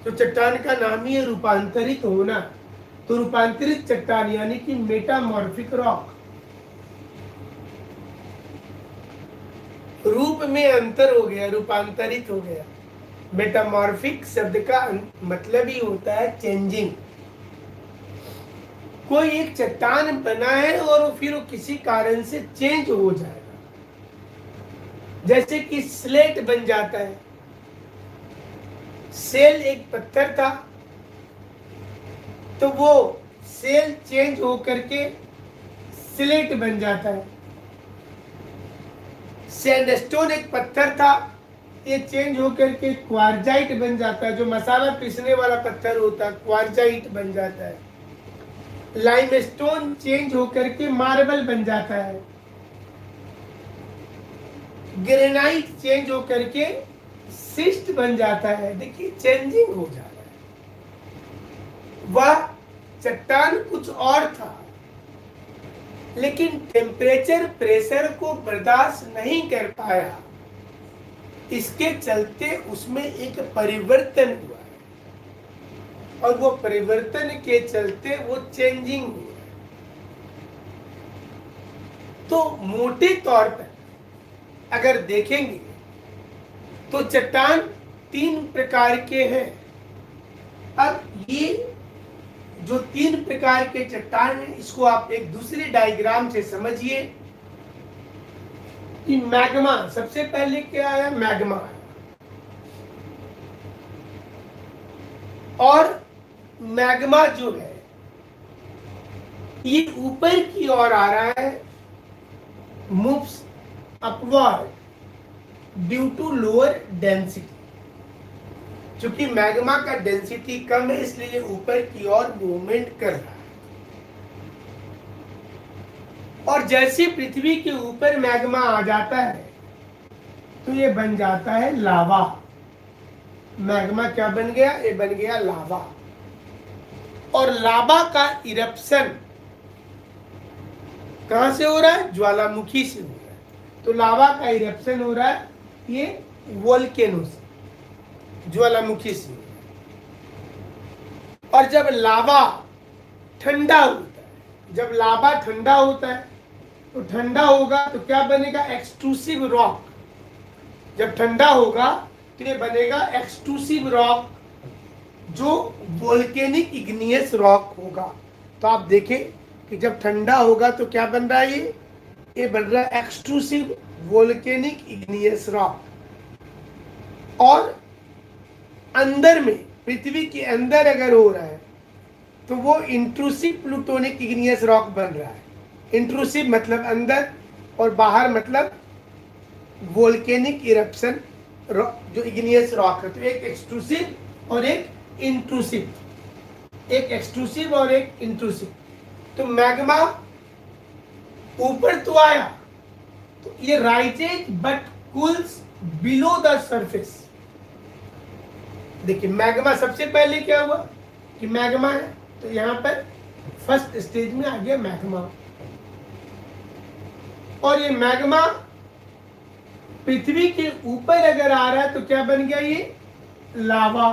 तो चट्टान का नाम ही है रूपांतरित होना। तो रूपांतरित चट्टान यानी कि मेटामॉर्फिक रॉक। रूप में अंतर हो गया, रूपांतरित हो गया। मेटामॉर्फिक शब्द का मतलब ही होता है चेंजिंग। कोई एक चट्टान बना है और फिर वो किसी कारण से चेंज हो जाएगा, जैसे कि स्लेट बन जाता है। सेल एक पत्थर था, तो वो सेल चेंज होकर के स्लेट बन जाता है। सैंडस्टोन एक पत्थर था, ये चेंज होकर के क्वार्जाइट बन जाता है। जो मसाला पीसने वाला पत्थर होता है, क्वार्जाइट बन जाता है। लाइमस्टोन चेंज होकर के मार्बल बन जाता है। ग्रेनाइट चेंज होकर के सिस्ट बन जाता है। देखिए चेंजिंग हो जा रहा है। वह चट्टान कुछ और था, लेकिन टेम्परेचर प्रेशर को बर्दाश्त नहीं कर पाया, इसके चलते उसमें एक परिवर्तन हुआ है और वो परिवर्तन के चलते वो चेंजिंग हुआ है। तो मोटे तौर पर अगर देखेंगे तो चट्टान 3 प्रकार के हैं। अब ये जो 3 प्रकार के चट्टान हैं, इसको आप एक दूसरे डायग्राम से समझिए कि मैग्मा सबसे पहले क्या आया, मैग्मा आया, और मैग्मा जो है ये ऊपर की ओर आ रहा है, moves upward due to lower density. चूंकि मैग्मा का डेंसिटी कम है इसलिए ये ऊपर की ओर मूवमेंट कर रहा है। और जैसे पृथ्वी के ऊपर मैग्मा आ जाता है तो ये बन जाता है लावा। मैग्मा क्या बन गया, ये बन गया लावा। और लावा का इरप्शन कहां से हो रहा है, ज्वालामुखी से हो रहा है। तो लावा का इरप्शन हो रहा है ये वोल्केनो से, ज्वालामुखी से। और जब लावा ठंडा होता है, जब लावा ठंडा होता है तो ठंडा होगा तो क्या बनेगा, एक्सट्रूसिव रॉक। जब ठंडा होगा तो ये बनेगा एक्सट्रूसिव रॉक, जो वोल्केनिक इग्नियस रॉक होगा। तो आप देखें कि जब ठंडा होगा तो क्या बन रहा है, ये बन रहा है एक्सट्रूसिव वोल्केनिक इग्नियस रॉक। और अंदर में, पृथ्वी के अंदर अगर हो रहा है तो वो इंट्रूसिव प्लूटोनिक इग्नियस रॉक बन रहा है। इंट्रूसिव मतलब अंदर और बाहर मतलब वोल्केनिक इरप्शन जो इग्नियस रॉक है। तो एक एक्सट्रूसिव और एक इंट्रूसिव, एक एक्सट्रूसिव और एक इंट्रूसिव। तो मैग्मा ऊपर तो आया तो ये rises but cools below the surface. देखिए मैग्मा सबसे पहले क्या हुआ कि मैग्मा है तो यहां पर फर्स्ट स्टेज में आ गया मैग्मा। और ये मैग्मा पृथ्वी के ऊपर अगर आ रहा है तो क्या बन गया, ये लावा।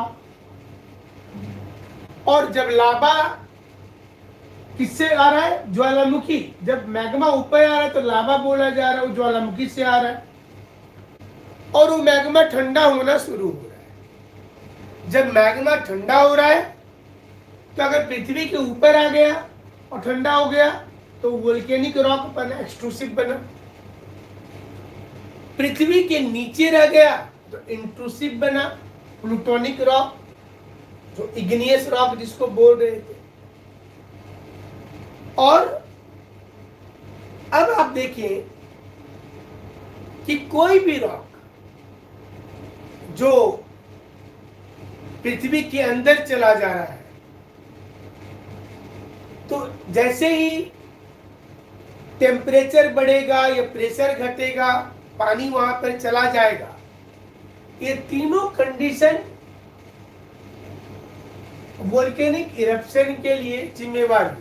और जब लावा किससे आ रहा है, ज्वालामुखी। जब मैग्मा ऊपर आ रहा है तो लावा बोला जा रहा है, वो ज्वालामुखी से आ रहा है। और वो मैग्मा ठंडा होना शुरू हो रहा है। जब मैग्मा ठंडा हो रहा है तो अगर पृथ्वी के ऊपर आ गया और ठंडा हो गया तो वोल्केनिक रॉक बना, एक्सट्रूसिव बना। पृथ्वी के नीचे रह गया तो इंट्रूसिव बना, प्लूटोनिक रॉक, जो इग्नियस रॉक जिसको बोल रहे थे। और अब आप देखिए कि कोई भी रॉक जो पृथ्वी के अंदर चला जा रहा है तो जैसे ही टेम्परेचर बढ़ेगा या प्रेशर घटेगा, पानी वहां पर चला जाएगा। ये तीनों कंडीशन वोल्केनिक इरप्शन के लिए जिम्मेवार है।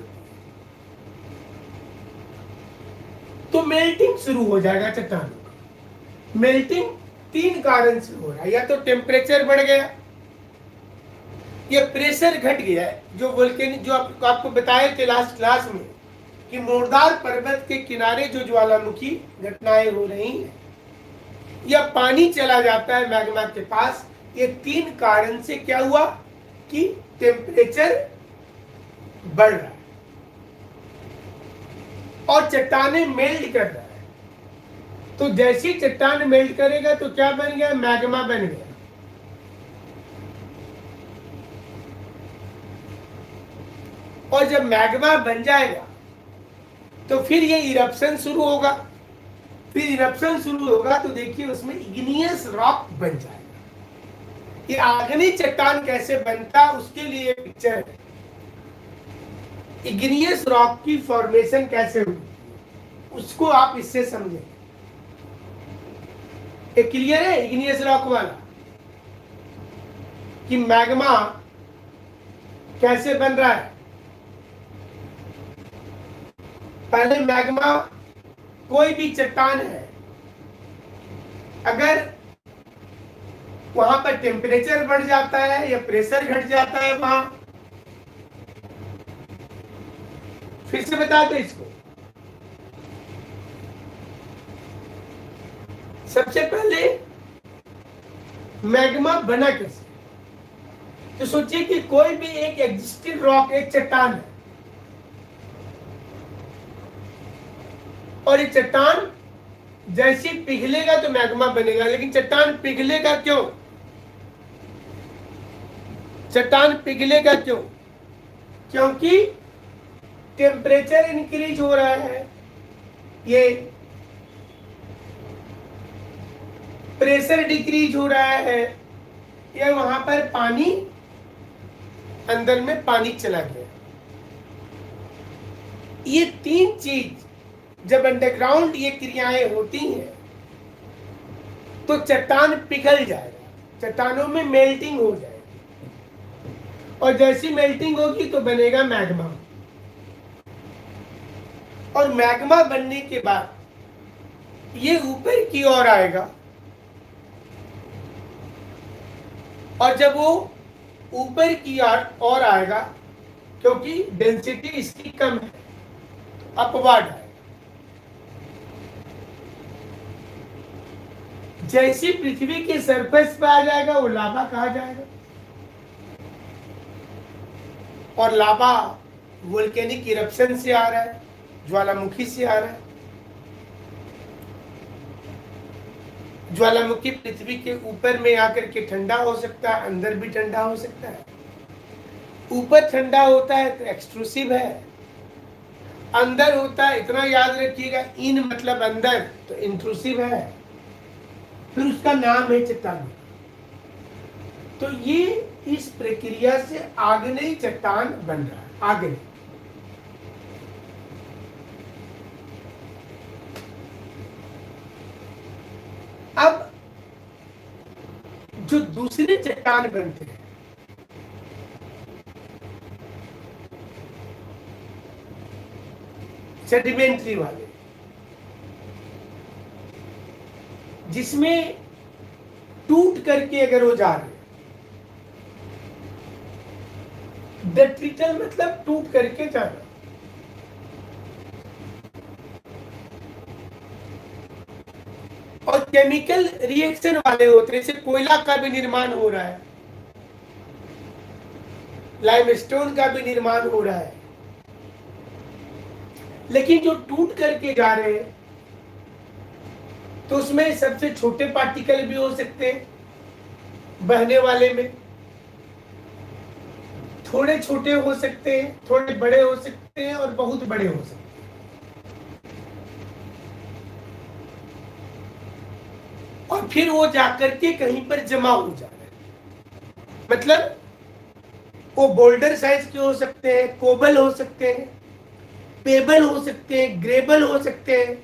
तो मेल्टिंग शुरू हो जाएगा चट्टानों का। मेल्टिंग 3 कारण से हो रहा है, या तो टेम्परेचर बढ़ गया या प्रेशर घट गया है। जो वोल्केनिक, जो आपको बताए थे लास्ट क्लास में कि मोरदार पर्वत के किनारे जो ज्वालामुखी घटनाएं हो रही हैं या पानी चला जाता है मैग्मा के पास, ये 3 कारण से क्या हुआ कि टेम्परेचर बढ़ रहा है और चट्टाने मेल्ट कर रहा है। तो जैसी चट्टान मेल्ट करेगा तो क्या बन गया, मैग्मा बन गया। और जब मैग्मा बन जाएगा तो फिर ये इरप्शन शुरू होगा। फिर इरप्शन शुरू होगा तो देखिए उसमें इग्नियस रॉक बन जाएगा। ये आग्नेय चट्टान कैसे बनता उसके लिए पिक्चर है। इग्नियस रॉक की फॉर्मेशन कैसे हुई उसको आप इससे समझें। ये क्लियर है इग्नियस रॉक वाला कि मैग्मा कैसे बन रहा है। पहले मैग्मा, कोई भी चट्टान है, अगर वहां पर टेम्परेचर बढ़ जाता है या प्रेशर घट जाता है वहां। फिर से बता दो इसको। सबसे पहले मैग्मा बना कैसे? तो सोचिए कि कोई भी एक एग्जिस्टिंग रॉक, एक चट्टान है, और ये चट्टान जैसे ही पिघलेगा तो मैग्मा बनेगा। लेकिन चट्टान पिघलेगा क्यों? चट्टान पिघलेगा क्यों? क्योंकि टेम्परेचर इंक्रीज हो रहा है, ये प्रेशर डिक्रीज हो रहा है, या वहां पर पानी, अंदर में पानी चला गया। ये तीन चीज जब अंडरग्राउंड ये क्रियाएं होती हैं तो चट्टान पिघल जाएगा, चट्टानों में मेल्टिंग हो जाएगी, और जैसी मेल्टिंग होगी तो बनेगा मैग्मा। और मैग्मा बनने के बाद ये ऊपर की ओर आएगा, और जब वो ऊपर की ओर आएगा, क्योंकि डेंसिटी इसकी कम है, तो अपवर्ड आएगा। जैसी पृथ्वी के सरफेस पे आ जाएगा वो लावा कहा जाएगा। और लावा वोल्केनिक इरप्शन से आ रहा है, ज्वालामुखी से आ रहा है। ज्वालामुखी पृथ्वी के ऊपर में आकर के ठंडा हो सकता है, अंदर भी ठंडा हो सकता है। ऊपर ठंडा होता है तो एक्सट्रूसिव है, अंदर होता है, इतना याद रखिएगा, इन मतलब अंदर, तो इंट्रूसिव है। फिर उसका नाम है चट्टान। तो ये इस प्रक्रिया से आग्नेय चट्टान बन रहा है, आग्नेय। अब जो दूसरे चट्टान बनते हैं, सेडिमेंट्री वाले, जिसमें टूट करके अगर वो जा रहे हैं, डेट्रिटल मतलब टूट करके जाना, और केमिकल रिएक्शन वाले होते हैं, जैसे कोयला का भी निर्माण हो रहा है, लाइमस्टोन का भी निर्माण हो रहा है। लेकिन जो टूट करके जा रहे हैं तो उसमें सबसे छोटे पार्टिकल भी हो सकते हैं, बहने वाले में थोड़े छोटे हो सकते हैं, थोड़े बड़े हो सकते हैं, और बहुत बड़े हो सकते हैं। और फिर वो जाकर के कहीं पर जमा हो जा रहे हैं। मतलब वो बोल्डर साइज के हो सकते हैं, कोबल हो सकते हैं, पेबल हो सकते हैं, ग्रेबल हो सकते हैं,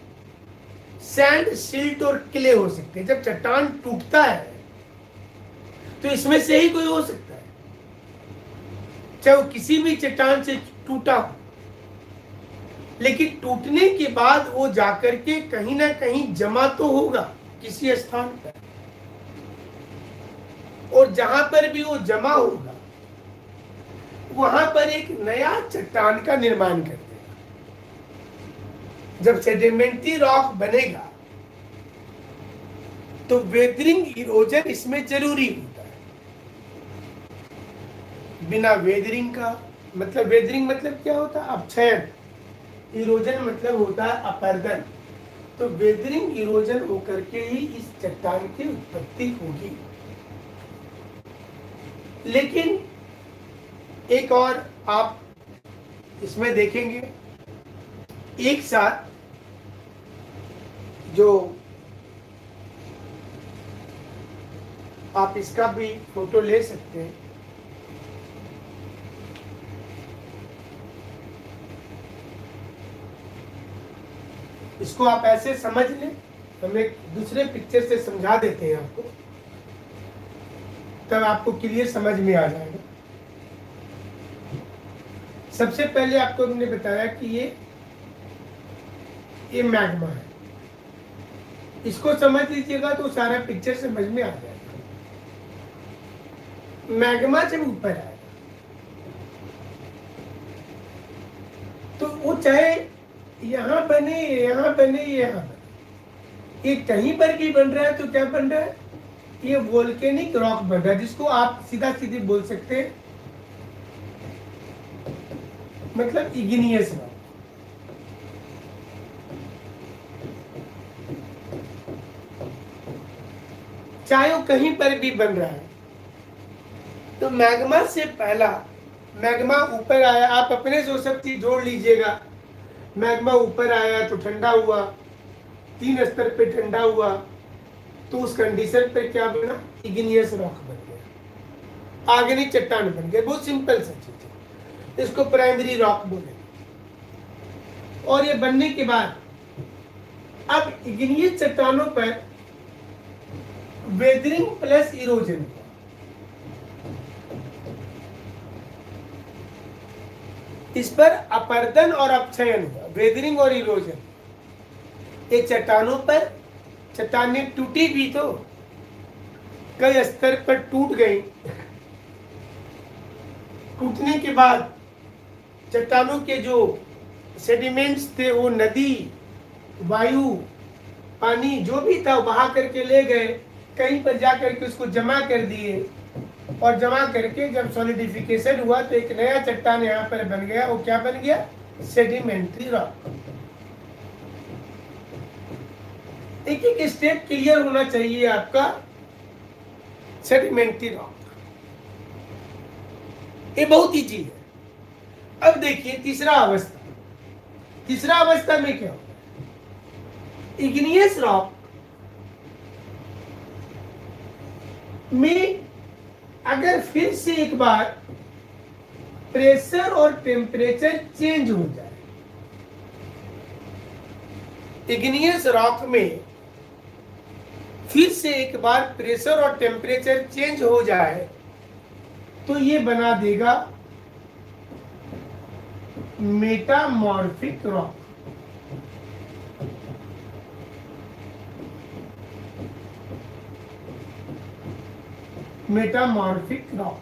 सैंड, सिल्ट और क्ले हो सकते हैं। जब चट्टान टूटता है तो इसमें से ही कोई हो सकता है, चाहे वो किसी भी चट्टान से टूटा हो, लेकिन टूटने के बाद वो जाकर के कहीं ना कहीं जमा तो होगा किसी स्थान पर, और जहां पर भी वो जमा होगा वहां पर एक नया चट्टान का निर्माण कर देगा। जब सेडिमेंट्री रॉक बनेगा तो वेदरिंग इरोजन इसमें जरूरी होता है। बिना वेदरिंग का मतलब, वेदरिंग मतलब क्या होता है? अपक्षयन। इरोजन मतलब होता है अपर्दन। तो वेदरिंग इरोजन होकर के ही इस चट्टान की उत्पत्ति होगी। लेकिन एक और आप इसमें देखेंगे, एक साथ जो आप इसका भी फोटो ले सकते हैं, इसको आप ऐसे समझ लें, हम एक दूसरे पिक्चर से समझा देते हैं आपको, तब आपको क्लियर समझ में आ जाएगा। सबसे पहले आपको हमने बताया कि ये मैग्मा है, इसको समझ लीजिएगा तो सारा पिक्चर समझ में आ जाएगा। मैग्मा जब ऊपर आएगा तो वो चाहे यहां बने, यहां बने, यहां बने, ये कहीं पर भी बन रहा है तो क्या बन रहा है, ये वोल्केनिक रॉक बन रहा है, जिसको आप सीधा सीधे बोल सकते हैं मतलब इग्नियस रॉक। चाहे वो कहीं पर भी बन रहा है। तो मैग्मा से पहला, मैग्मा ऊपर आया, आप अपने से वो सब चीज जोड़ लीजिएगा। मैग्मा ऊपर आया तो ठंडा हुआ, 3 स्तर पे ठंडा हुआ, तो उस कंडीशन पे क्या बना, इग्नियस रॉक बन गया, आग्नेय चट्टान बन गया। बहुत सिंपल सा चीज है, इसको प्राइमरी रॉक बोलेंगे। और ये बनने के बाद अब इग्नियस चट्टानों पर वेदरिंग प्लस इरोजन, इस पर अपर्दन और अपक्षयन हुआ, वेदरिंग और इरोजन। ये चट्टानों पर, चट्टानें टूटी भी तो कई स्तर पर टूट गई। टूटने के बाद चट्टानों के जो सेडिमेंट्स थे वो नदी, वायु, पानी जो भी था बहा करके ले गए, कहीं पर जाकर के उसको जमा कर दिए, और जमा करके जब सॉलिडिफिकेशन हुआ तो एक नया चट्टान यहाँ पर बन गया। वो क्या बन गया, सेडिमेंट्री रॉक। एक एक स्टेप क्लियर होना चाहिए आपका। सेडिमेंट्री रॉक ये बहुत इजी है। अब देखिए तीसरा अवस्था, तीसरा अवस्था में क्या होगा, इग्नियस रॉक में अगर फिर से एक बार प्रेशर और टेम्परेचर चेंज हो जाए, इग्नियस रॉक में फिर से एक बार प्रेशर और टेम्परेचर चेंज हो जाए तो ये बना देगा मेटामॉर्फिक रॉक। Metamorphic rock.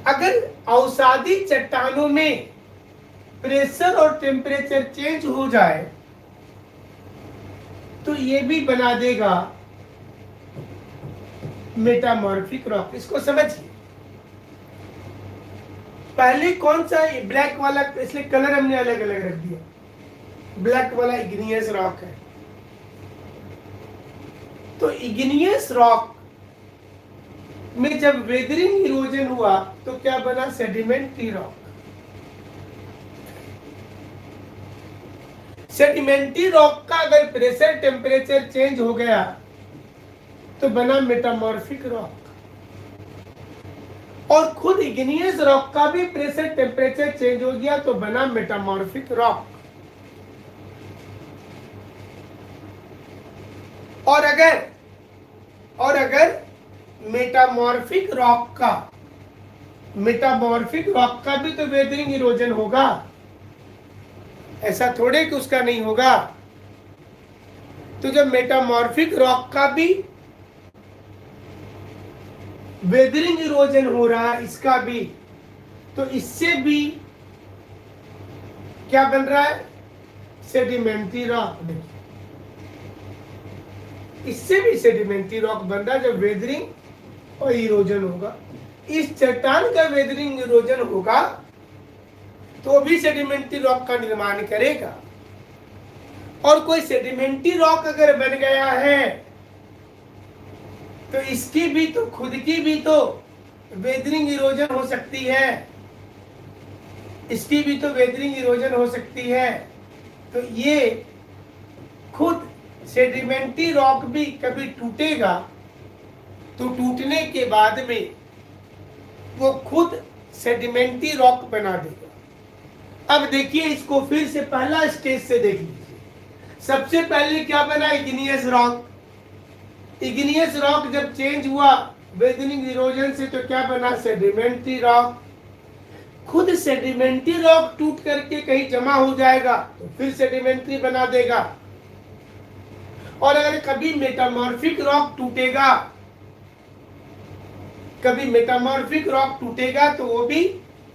अगर अवसादी चट्टानों में प्रेशर और टेम्परेचर चेंज हो जाए तो ये भी बना देगा मेटामॉर्फिक रॉक। इसको समझिए। पहले कौन सा ब्लैक वाला, इसलिए कलर हमने अलग अलग रख दिया, ब्लैक वाला इग्नियस रॉक है। तो इग्नियस रॉक में जब वेदरिंग इरोजन हुआ तो क्या बना, सेडिमेंट्री रॉक। सेडिमेंट्री रॉक का अगर प्रेशर टेम्परेचर चेंज हो गया तो बना मेटामॉर्फिक रॉक। और खुद इग्नियस रॉक का भी प्रेशर टेम्परेचर चेंज हो गया तो बना मेटामॉर्फिक रॉक। और अगर मेटामॉर्फिक रॉक का भी तो वेदरिंग इरोजन होगा, ऐसा थोड़े कि उसका नहीं होगा। तो जब मेटामॉर्फिक रॉक का भी वेदरिंग इरोजन हो रहा है, इसका भी, तो इससे भी क्या बन रहा है, सेडिमेंट्री रॉक। देखिए इससे भी सेडिमेंट्री रॉक बन रहा है जब वेदरिंग और इरोजन होगा। इस चट्टान का वेदरिंग इरोजन होगा तो भी सेडिमेंट्री रॉक का निर्माण करेगा। और कोई सेडिमेंट्री रॉक अगर बन गया है तो इसकी भी तो, खुद की भी तो वेदरिंग इरोजन हो सकती है, इसकी भी तो वेदरिंग इरोजन हो सकती है। तो ये खुद सेडिमेंट्री रॉक भी कभी टूटेगा तो टूटने के बाद में वो खुद सेडिमेंट्री रॉक बना देगा। अब देखिए इसको फिर से पहला स्टेज से देख लीजिए। सबसे पहले क्या बना, इग्नियस रॉक। इग्नियस रॉक जब चेंज हुआ वेदरिंग इरोजन से तो क्या बना, सेडिमेंट्री रॉक। खुद सेडिमेंट्री रॉक टूट करके कहीं जमा हो जाएगा तो फिर सेडिमेंट्री बना देगा। और अगर कभी मेटामॉर्फिक रॉक टूटेगा कभी मेटामॉर्फिक रॉक टूटेगा तो वो भी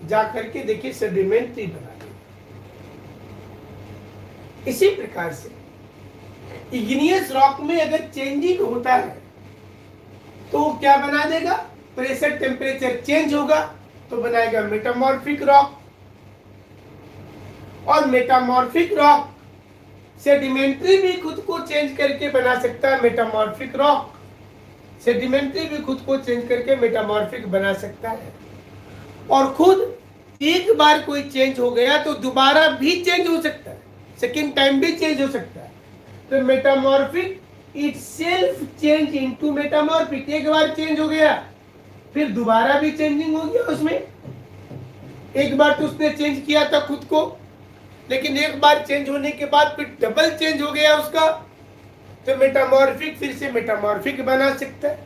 जा करके देखिए सेडिमेंट्री बना देगा। इसी प्रकार से इग्नियस रॉक में अगर चेंजिंग होता है तो वो क्या बना देगा, प्रेशर टेम्परेचर चेंज होगा तो बनाएगा मेटामॉर्फिक रॉक। और मेटामॉर्फिक रॉक सेडिमेंट्री भी खुद को चेंज करके बना सकता है। मेटामॉर्फिक रॉक सेडिमेंट्री भी खुद को चेंज करके मेटामॉर्फिक बना सकता है। और खुद एक बार कोई चेंज हो गया तो दोबारा भी चेंज हो सकता है, सेकेंड टाइम भी चेंज हो सकता है। तो metamorphic itself change into metamorphic, एक बार चेंज हो गया फिर दोबारा भी चेंजिंग हो गया उसमें। एक बार तो उसने चेंज किया था खुद को, लेकिन एक बार चेंज होने के बाद फिर डबल चेंज हो गया उसका, तो मेटामॉर्फिक फिर से मेटामॉर्फिक बना सकता है।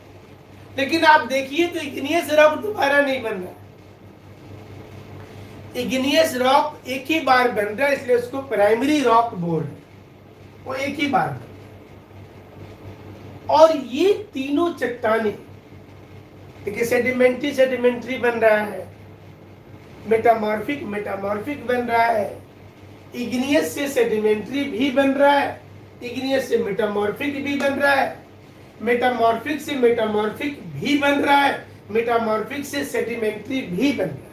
लेकिन आप देखिए तो इग्नियस रॉक दोबारा नहीं बन रहा। इग्नियस रॉक एक ही बार बन रहा है, इसलिए उसको प्राइमरी रॉक बोल रहे हैं, वो एक ही बार। और ये तीनों चट्टानें देखिए सेडिमेंट्री सेडिमेंट्री बन रहा है, मेटामॉर्फिक मेटामॉर्फिक बन रहा है, इग्नियस से सेडिमेंट्री भी बन रहा है, इग्नियस से मेटामॉर्फिक भी बन रहा है, मेटामॉर्फिक से मेटामॉर्फिक भी बन रहा है, मेटामॉर्फिक से सेडिमेंट्री भी बन रहा है।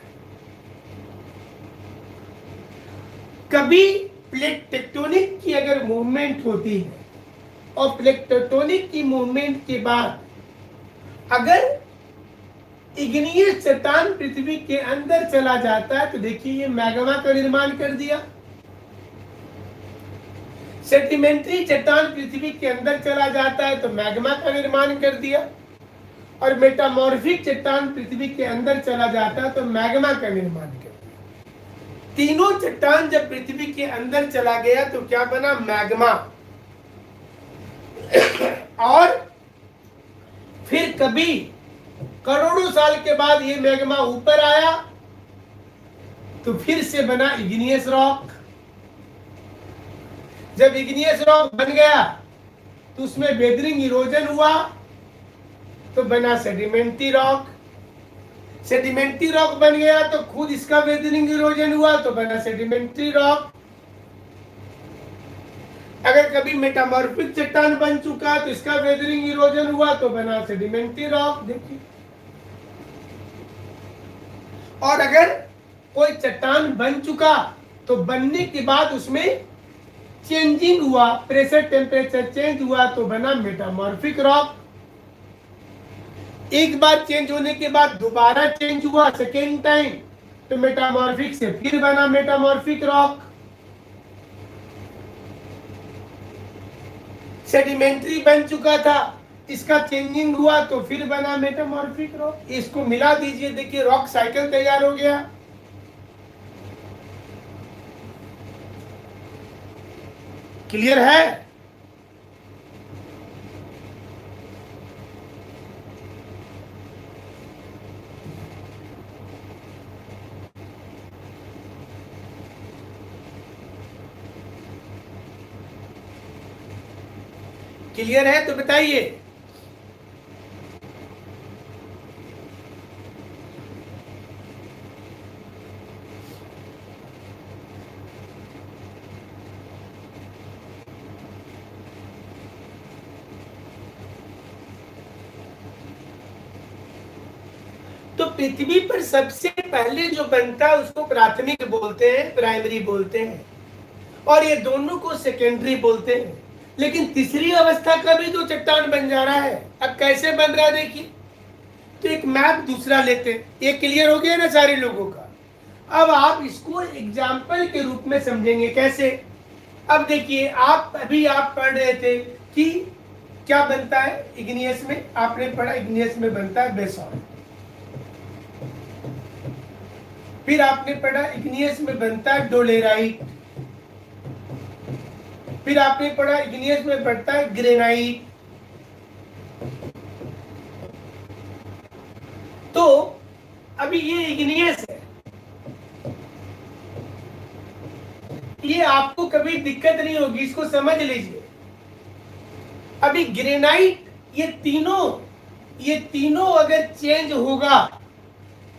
कभी प्लेट टेक्टोनिक की अगर मूवमेंट होती है और प्लेट टेक्टोनिक की मूवमेंट के बाद अगर इग्नियस चट्टान पृथ्वी के अंदर चला जाता है तो देखिए ये मैग्मा का निर्माण कर दिया। सेडिमेंट्री चट्टान पृथ्वी के अंदर चला जाता है तो मैग्मा का निर्माण कर दिया। और मेटामॉर्फिक चट्टान पृथ्वी के अंदर चला जाता है तो मैग्मा का निर्माण कर दिया। तीनों चट्टान जब पृथ्वी के अंदर चला गया तो क्या बना, मैग्मा। और फिर कभी करोड़ों साल के बाद ये मैग्मा ऊपर आया तो फिर से बना इग्नियस रॉक। जब इग्नियस रॉक बन गया तो उसमें वेदरिंग इरोजन हुआ तो बना सेडिमेंट्री रॉक। सेडिमेंट्री रॉक बन गया तो खुद इसका वेदरिंग इरोजन हुआ तो बना सेडिमेंट्री रॉक। अगर कभी मेटामॉर्फिक चट्टान बन चुका तो इसका वेदरिंग इरोजन हुआ तो बना सेडिमेंट्री रॉक। देखिए, और अगर कोई चट्टान बन चुका तो बनने के बाद उसमें चेंजिंग हुआ, प्रेशर टेम्परेचर चेंज हुआ तो बना मेटामॉर्फिक रॉक। एक बार चेंज होने के बाद दोबारा चेंज हुआ सेकेंड टाइम तो मेटामॉर्फिक से फिर बना मेटामॉर्फिक रॉक। सेडिमेंट्री बन चुका था, इसका चेंजिंग हुआ तो फिर बना मेटामॉर्फिक रॉक। इसको मिला दीजिए, देखिए रॉक साइकिल तैयार हो गया। क्लियर है? क्लियर है तो बताइए। तो पृथ्वी पर सबसे पहले जो बनता है उसको प्राथमिक बोलते हैं, प्राइमरी बोलते हैं, और ये दोनों को सेकेंडरी बोलते हैं। लेकिन तीसरी अवस्था का भी तो चट्टान बन जा रहा है। अब कैसे बन रहा है देखिए। तो एक मैप दूसरा लेते हैं, ये क्लियर हो गया ना सारे लोगों का। अब आप इसको एग्जाम्पल के रूप में समझेंगे कैसे। अब देखिए, आप पढ़ रहे थे कि क्या बनता है इग्नियस में, आपने पढ़ा इग्नियस में बनता है बेसॉल्ट। फिर आपने पढ़ा इग्नियस में बनता है डोलेराइट। फिर आपने पढ़ा इग्नियस में बनता है ग्रेनाइट। तो अभी ये इग्नियस है, ये आपको कभी दिक्कत नहीं होगी, इसको समझ लीजिए। अभी ग्रेनाइट, ये तीनों ये तीनों अगर चेंज होगा,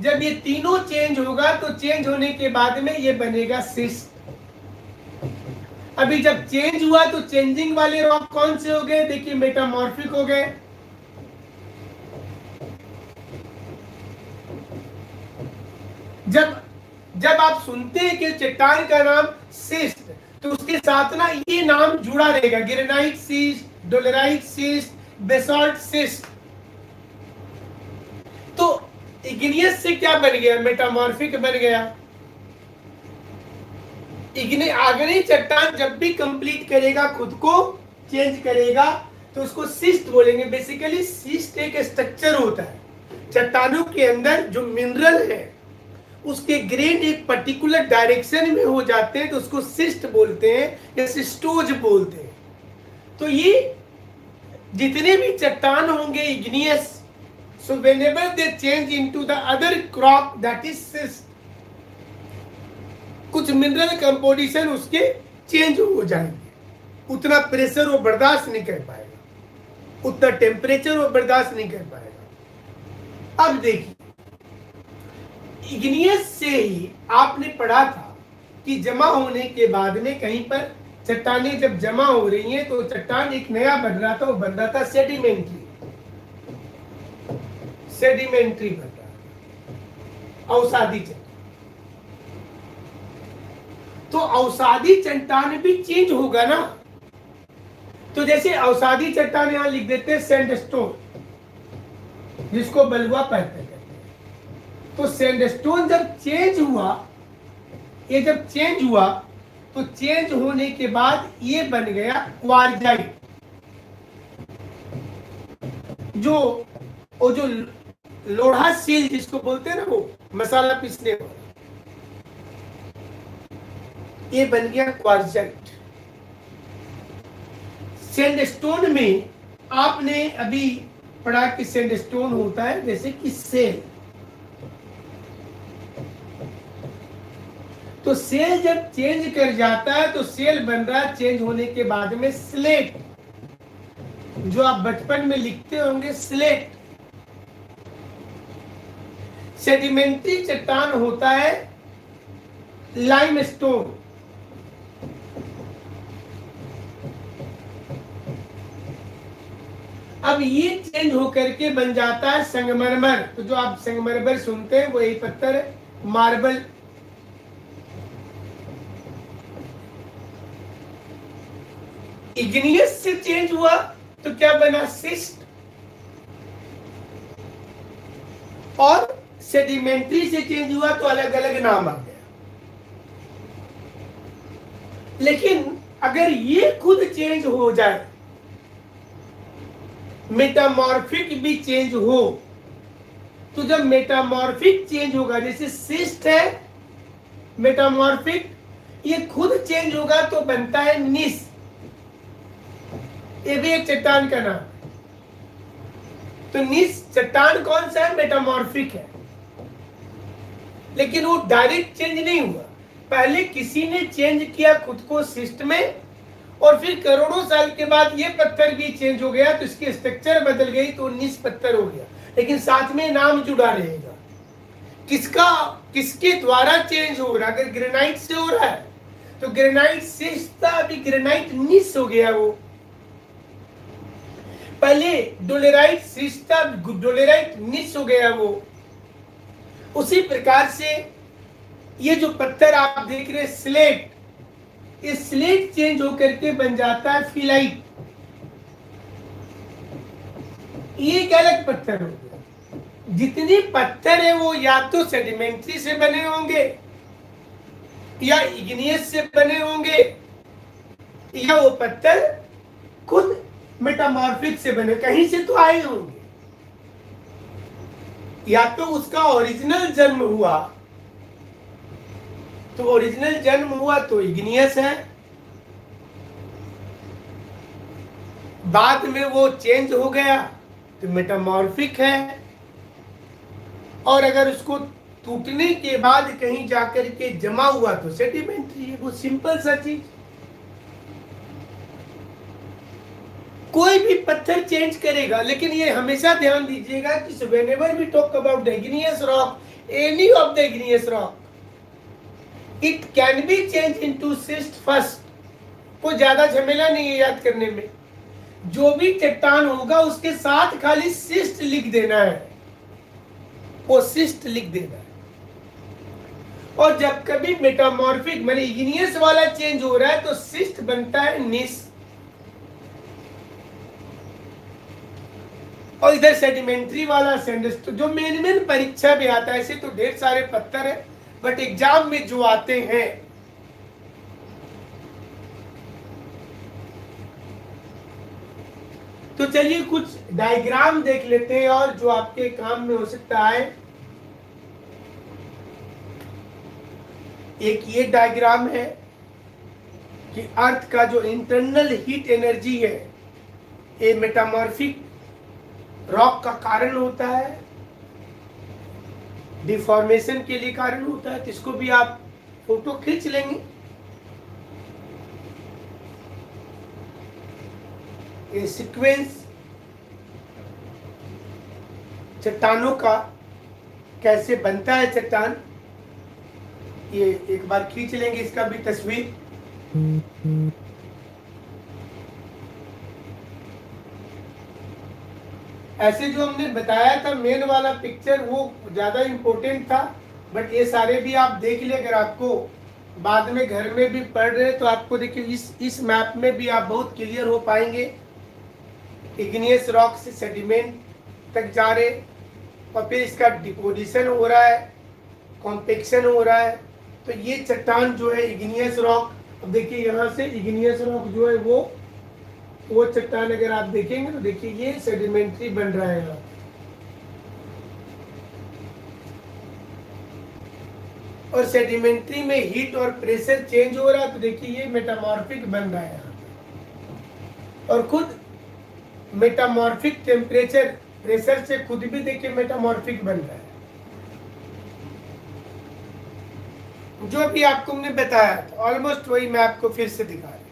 जब ये तीनों चेंज होगा तो चेंज होने के बाद में ये बनेगा सिस्ट। अभी जब चेंज हुआ तो चेंजिंग वाले रॉक कौन से हो गए? देखिए मेटामॉर्फिक हो गए। जब आप सुनते हैं कि चट्टान का नाम सिस्ट, तो उसके साथ ना ये नाम जुड़ा रहेगा, granite cyst, डोलेराइट cyst, basalt cyst. तो इग्नियस से क्या बन गया? मेटामॉर्फिक बन गया। आग्नेय चट्टान जब भी कंप्लीट करेगा, खुद को चेंज करेगा, तो उसको सिस्ट बोलेंगे। बेसिकली सिस्ट एक स्ट्रक्चर होता है चट्टानों के अंदर, जो मिनरल है उसके ग्रेन एक पर्टिकुलर डायरेक्शन में हो जाते हैं तो उसको सिस्ट बोलते हैं या सिस्टोज बोलते हैं। तो ये जितने भी चट्टान होंगे igneous, so whenever they change into the other rock that is cyst, कुछ मिनरल कंपोजिशन उसके चेंज हो जाएंगे। उतना प्रेशर वो बर्दाश्त नहीं कर पाएगा, उतना टेम्परेचर वो बर्दाश्त नहीं कर पाएगा। अब देखिए, इग्नियस से ही आपने पढ़ा था कि जमा होने के बाद में कहीं पर चट्टानें जब जमा हो रही हैं तो चट्टान एक नया बन रहा था, वो बन रहा था सेडिमेंट्री बन रहा, अवसादी चट्टान। तो अवसादी चट्टान भी चेंज होगा ना। तो जैसे अवसादी चट्टान यहां लिख देते हैं सैंडस्टोन, जिसको बलुआ कहते हैं। तो सैंडस्टोन जब चेंज हुआ, ये जब चेंज हुआ तो चेंज होने के बाद ये बन गया क्वार्जाइट, जो लोढ़ा सील जिसको बोलते हैं ना, वो मसाला पीसने वाला, ये बन गया क्वार्जाइट। सैंडस्टोन में आपने अभी पढ़ा कि सैंडस्टोन होता है जैसे कि सेल। तो सेल जब चेंज कर जाता है तो सेल बन रहा है चेंज होने के बाद में स्लेट, जो आप बचपन में लिखते होंगे स्लेट। सेडिमेंट्री चट्टान होता है लाइमस्टोन। अब ये चेंज होकर के बन जाता है संगमरमर। तो जो आप संगमरमर सुनते हैं वो यही पत्थर है, मार्बल। इग्नियस से चेंज हुआ तो क्या बना? सिस्ट। और सेडिमेंट्री से चेंज हुआ तो अलग अलग नाम आ गया। लेकिन अगर ये खुद चेंज हो जाए, मेटामॉर्फिक भी चेंज हो, तो जब मेटामॉर्फिक चेंज होगा, जैसे सिस्ट है मेटामॉर्फिक, ये खुद चेंज होगा तो बनता है निस। ये भी एक चट्टान का नाम। तो निस चट्टान कौन सा है? मेटामॉर्फिक है। लेकिन वो डायरेक्ट चेंज नहीं हुआ, पहले किसी ने चेंज किया खुद को सिस्ट में, और फिर करोड़ों साल के बाद ये पत्थर भी चेंज हो गया, तो इसकी स्ट्रक्चर बदल गई तो निस पत्थर हो गया। लेकिन साथ में नाम जुड़ा रहेगा। किसके द्वारा चेंज हो रहा? अगर ग्रेनाइट से हो रहा है तो ग्रेनाइट सिस्ट था, अभी ग्रेनाइट निस हो गया। वो पहले डोलेराइट सिस्ट था, डोलेराइट निस हो गया वो। उसी प्रकार से ये जो पत्थर आप देख रहे हैं स्लेट, ये स्लेट चेंज होकर के बन जाता है फिलाइट। ये एक अलग पत्थर हो गया। जितने पत्थर है वो या तो सेडिमेंट्री से बने होंगे, या इग्नियस से बने होंगे, या वो पत्थर खुद मेटामॉर्फिक से बने, कहीं से तो आए होंगे। या तो उसका ओरिजिनल जन्म हुआ, तो ओरिजिनल जन्म हुआ तो इग्नियस है, बाद में वो चेंज हो गया तो मेटामॉर्फिक है, और अगर उसको टूटने के बाद कहीं जाकर के जमा हुआ तो सेडिमेंट्री है। वो सिंपल सा चीज। कोई भी पत्थर चेंज करेगा, लेकिन ये हमेशा ध्यान दीजिएगा कि whenever we talk about the igneous rock, any of the igneous rock, it can be change into schist first. कोई ज्यादा झमेला नहीं है याद करने में। जो भी चट्टान होगा उसके साथ खाली सिस्ट लिख देना है, वो सिस्ट लिख देना है। और जब कभी मेटामॉर्फिक माने इग्नियस वाला चेंज हो रहा है तो सिस्ट बनता है निस, और इधर सेडिमेंट्री वाला सैंडस्टोन। तो जो मेन परीक्षा में आता है, ऐसे तो ढेर सारे पत्थर है, बट एग्जाम में जो आते हैं तो चलिए कुछ डायग्राम देख लेते हैं और जो आपके काम में हो सकता है। एक ये डायग्राम है कि अर्थ का जो इंटरनल हीट एनर्जी है ये मेटामॉर्फिक रॉक का कारण होता है, डिफॉर्मेशन के लिए कारण होता है। तो इसको भी आप फोटो खींच लेंगे। ये सीक्वेंस चट्टानों का कैसे बनता है चट्टान, ये एक बार खींच लेंगे इसका भी तस्वीर। ऐसे जो हमने बताया था मेन वाला पिक्चर वो ज्यादा इंपॉर्टेंट था, बट ये सारे भी आप देख ले। अगर आपको बाद में घर में भी पढ़ रहे तो आपको देखिए इस मैप में भी आप बहुत क्लियर हो पाएंगे। इग्नियस रॉक से सेडिमेंट तक जा रहे और फिर इसका डिपोजिशन हो रहा है, कॉम्पेक्शन हो रहा है। तो ये चट्टान जो है इग्नियस रॉक, अब देखिए यहाँ से इग्नियस रॉक जो है वो चट्टान अगर आप देखेंगे तो देखिए ये सेडिमेंट्री बन रहा है यहाँ, और सेडिमेंट्री में हीट और प्रेशर चेंज हो रहा है तो देखिए ये मेटामॉर्फिक बन रहा है यहाँ, और खुद मेटामॉर्फिक टेम्परेचर प्रेशर से खुद भी देखिए मेटामॉर्फिक बन रहा है। जो भी आपको हमने बताया था ऑलमोस्ट वही मैं आपको फिर से दिखा रहा हूं।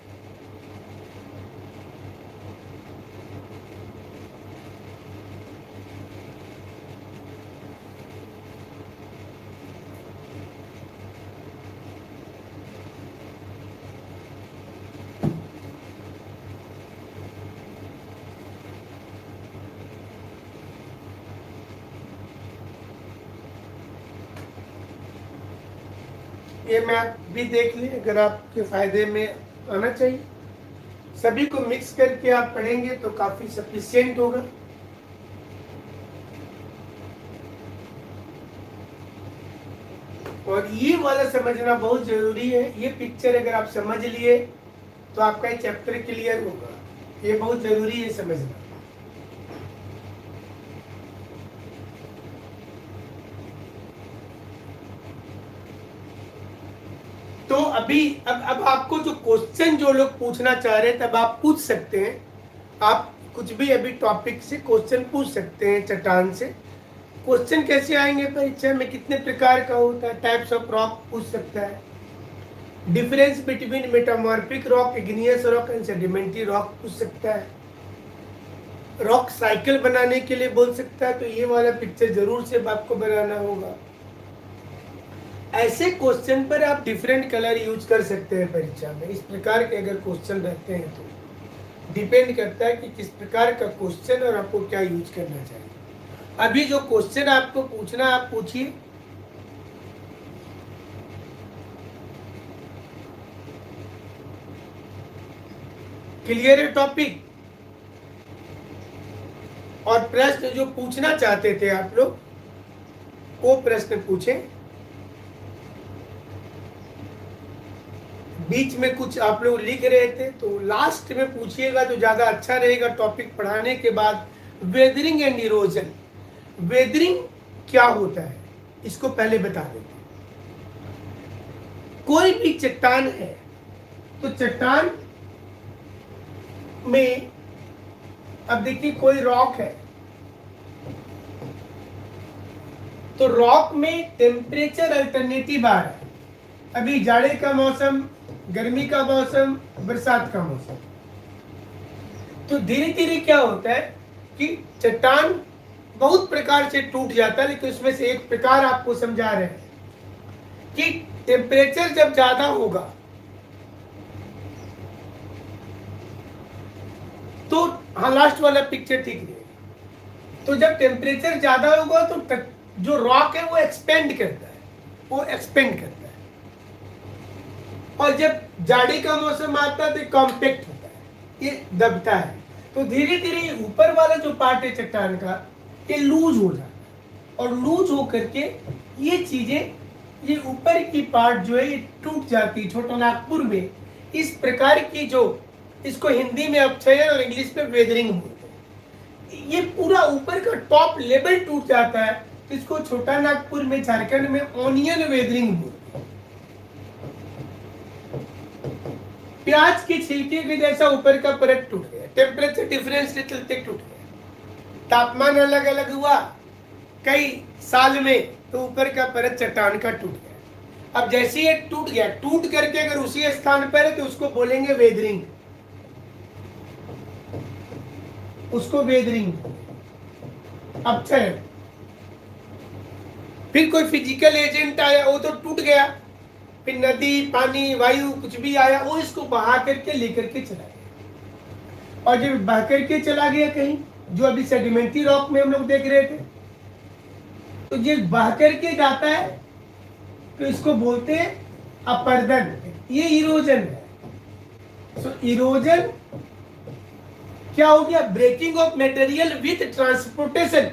ये मैप भी देख लें, अगर आपके फायदे में आना चाहिए। सभी को मिक्स करके आप पढ़ेंगे तो काफी सफिशिएंट होगा। और ये वाला समझना बहुत जरूरी है। ये पिक्चर अगर आप समझ लिए तो आपका ये चैप्टर क्लियर होगा। ये बहुत जरूरी है समझना। तो अभी अब आपको जो क्वेश्चन जो लोग पूछना चाह रहे हैं तब आप पूछ सकते हैं। आप कुछ भी अभी टॉपिक से क्वेश्चन पूछ सकते हैं। चट्टान से क्वेश्चन कैसे आएंगे परीक्षा में, कितने प्रकार का होता है, टाइप्स ऑफ रॉक पूछ सकता है, difference between metamorphic rock, igneous rock and sedimentary rock पूछ सकता है, रॉक साइकिल बनाने के लिए बोल सकता है। तो ये वाला पिक्चर जरूर से आपको बनाना होगा। ऐसे क्वेश्चन पर आप डिफरेंट कलर यूज कर सकते हैं परीक्षा में। इस प्रकार के अगर क्वेश्चन रहते हैं तो डिपेंड करता है कि किस प्रकार का क्वेश्चन और आपको क्या यूज करना चाहिए। अभी जो क्वेश्चन आपको पूछना आप पूछिए। क्लियर है टॉपिक? और प्रश्न जो पूछना चाहते थे आप लोग वो प्रश्न पूछें। बीच में कुछ आप लोग लिख रहे थे तो लास्ट में पूछिएगा तो ज्यादा अच्छा रहेगा। टॉपिक पढ़ाने के बाद वेदरिंग एंड इरोजन, वेदरिंग क्या होता है इसको पहले बता देते। कोई भी चट्टान है तो चट्टान में अब देखिए कोई रॉक है तो रॉक में टेम्परेचर अल्टरनेटिव आ रहा है। अभी जाड़े का मौसम, गर्मी का मौसम, बरसात का मौसम, तो धीरे धीरे क्या होता है कि चट्टान बहुत प्रकार से टूट जाता है, लेकिन उसमें से एक प्रकार आपको समझा रहे हैं कि टेम्परेचर जब ज्यादा होगा तो, हाँ लास्ट वाला पिक्चर ठीक है, तो जब टेम्परेचर ज्यादा होगा तो जो रॉक है वो एक्सपेंड करता है, वो एक्सपेंड करता है, और जब जाड़ी का मौसम आता है तो कॉम्पैक्ट होता है, ये दबता है। तो धीरे धीरे ऊपर वाला जो पार्ट है चट्टान का ये लूज हो जाता है, और लूज हो करके ये चीजें, ये ऊपर की पार्ट जो है ये टूट जाती है छोटा नागपुर में। इस प्रकार की जो, इसको हिंदी में अपक्षय और इंग्लिश में वेदरिंग बोलते हैं, ये पूरा ऊपर का टॉप लेवल टूट जाता है, तो इसको छोटा नागपुर में झारखंड में ऑनियन वेदरिंग बोलते हैं। प्याज के छिलके के जैसा ऊपर का परत टूट गया, टेम्परेचर डिफरेंस के चलते टूट गया, तापमान अलग अलग हुआ कई साल में, तो ऊपर का परत चट्टान का टूट गया। अब जैसे ये टूट गया, टूट करके अगर उसी स्थान पर है तो उसको बोलेंगे वेदरिंग, उसको वेदरिंग अपक्षय। फिर कोई फिजिकल एजेंट आया, वो तो टूट गया, फिर नदी पानी वायु कुछ भी आया, वो इसको बहा करके लेकर के चला गया, और जब बहा करके चला गया कहीं, जो अभी सेडिमेंट्री रॉक में हम लोग देख रहे थे, तो ये बह करके जाता है तो इसको बोलते हैं अपर्दन, ये इरोजन है। सो इरोजन क्या हो गया? Breaking off material with transportation.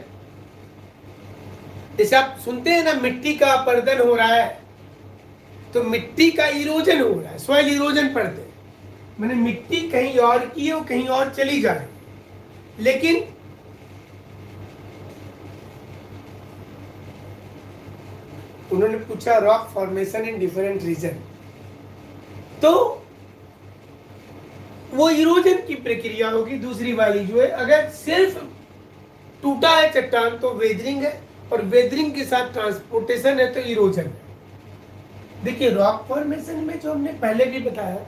जैसे आप सुनते हैं ना मिट्टी का अपर्दन हो रहा है, तो मिट्टी का इरोजन हो रहा है, सॉइल इरोजन पढ़ते हैं, मैंने मिट्टी कहीं और की है, वो कहीं और चली जा रही है। लेकिन उन्होंने पूछा rock formation in different region, तो वो इरोजन की प्रक्रिया होगी। दूसरी वाली जो है, अगर सिर्फ टूटा है चट्टान तो वेदरिंग है, और वेदरिंग के साथ ट्रांसपोर्टेशन है तो इरोजन है। देखिए रॉक फॉर्मेशन में जो हमने पहले भी बताया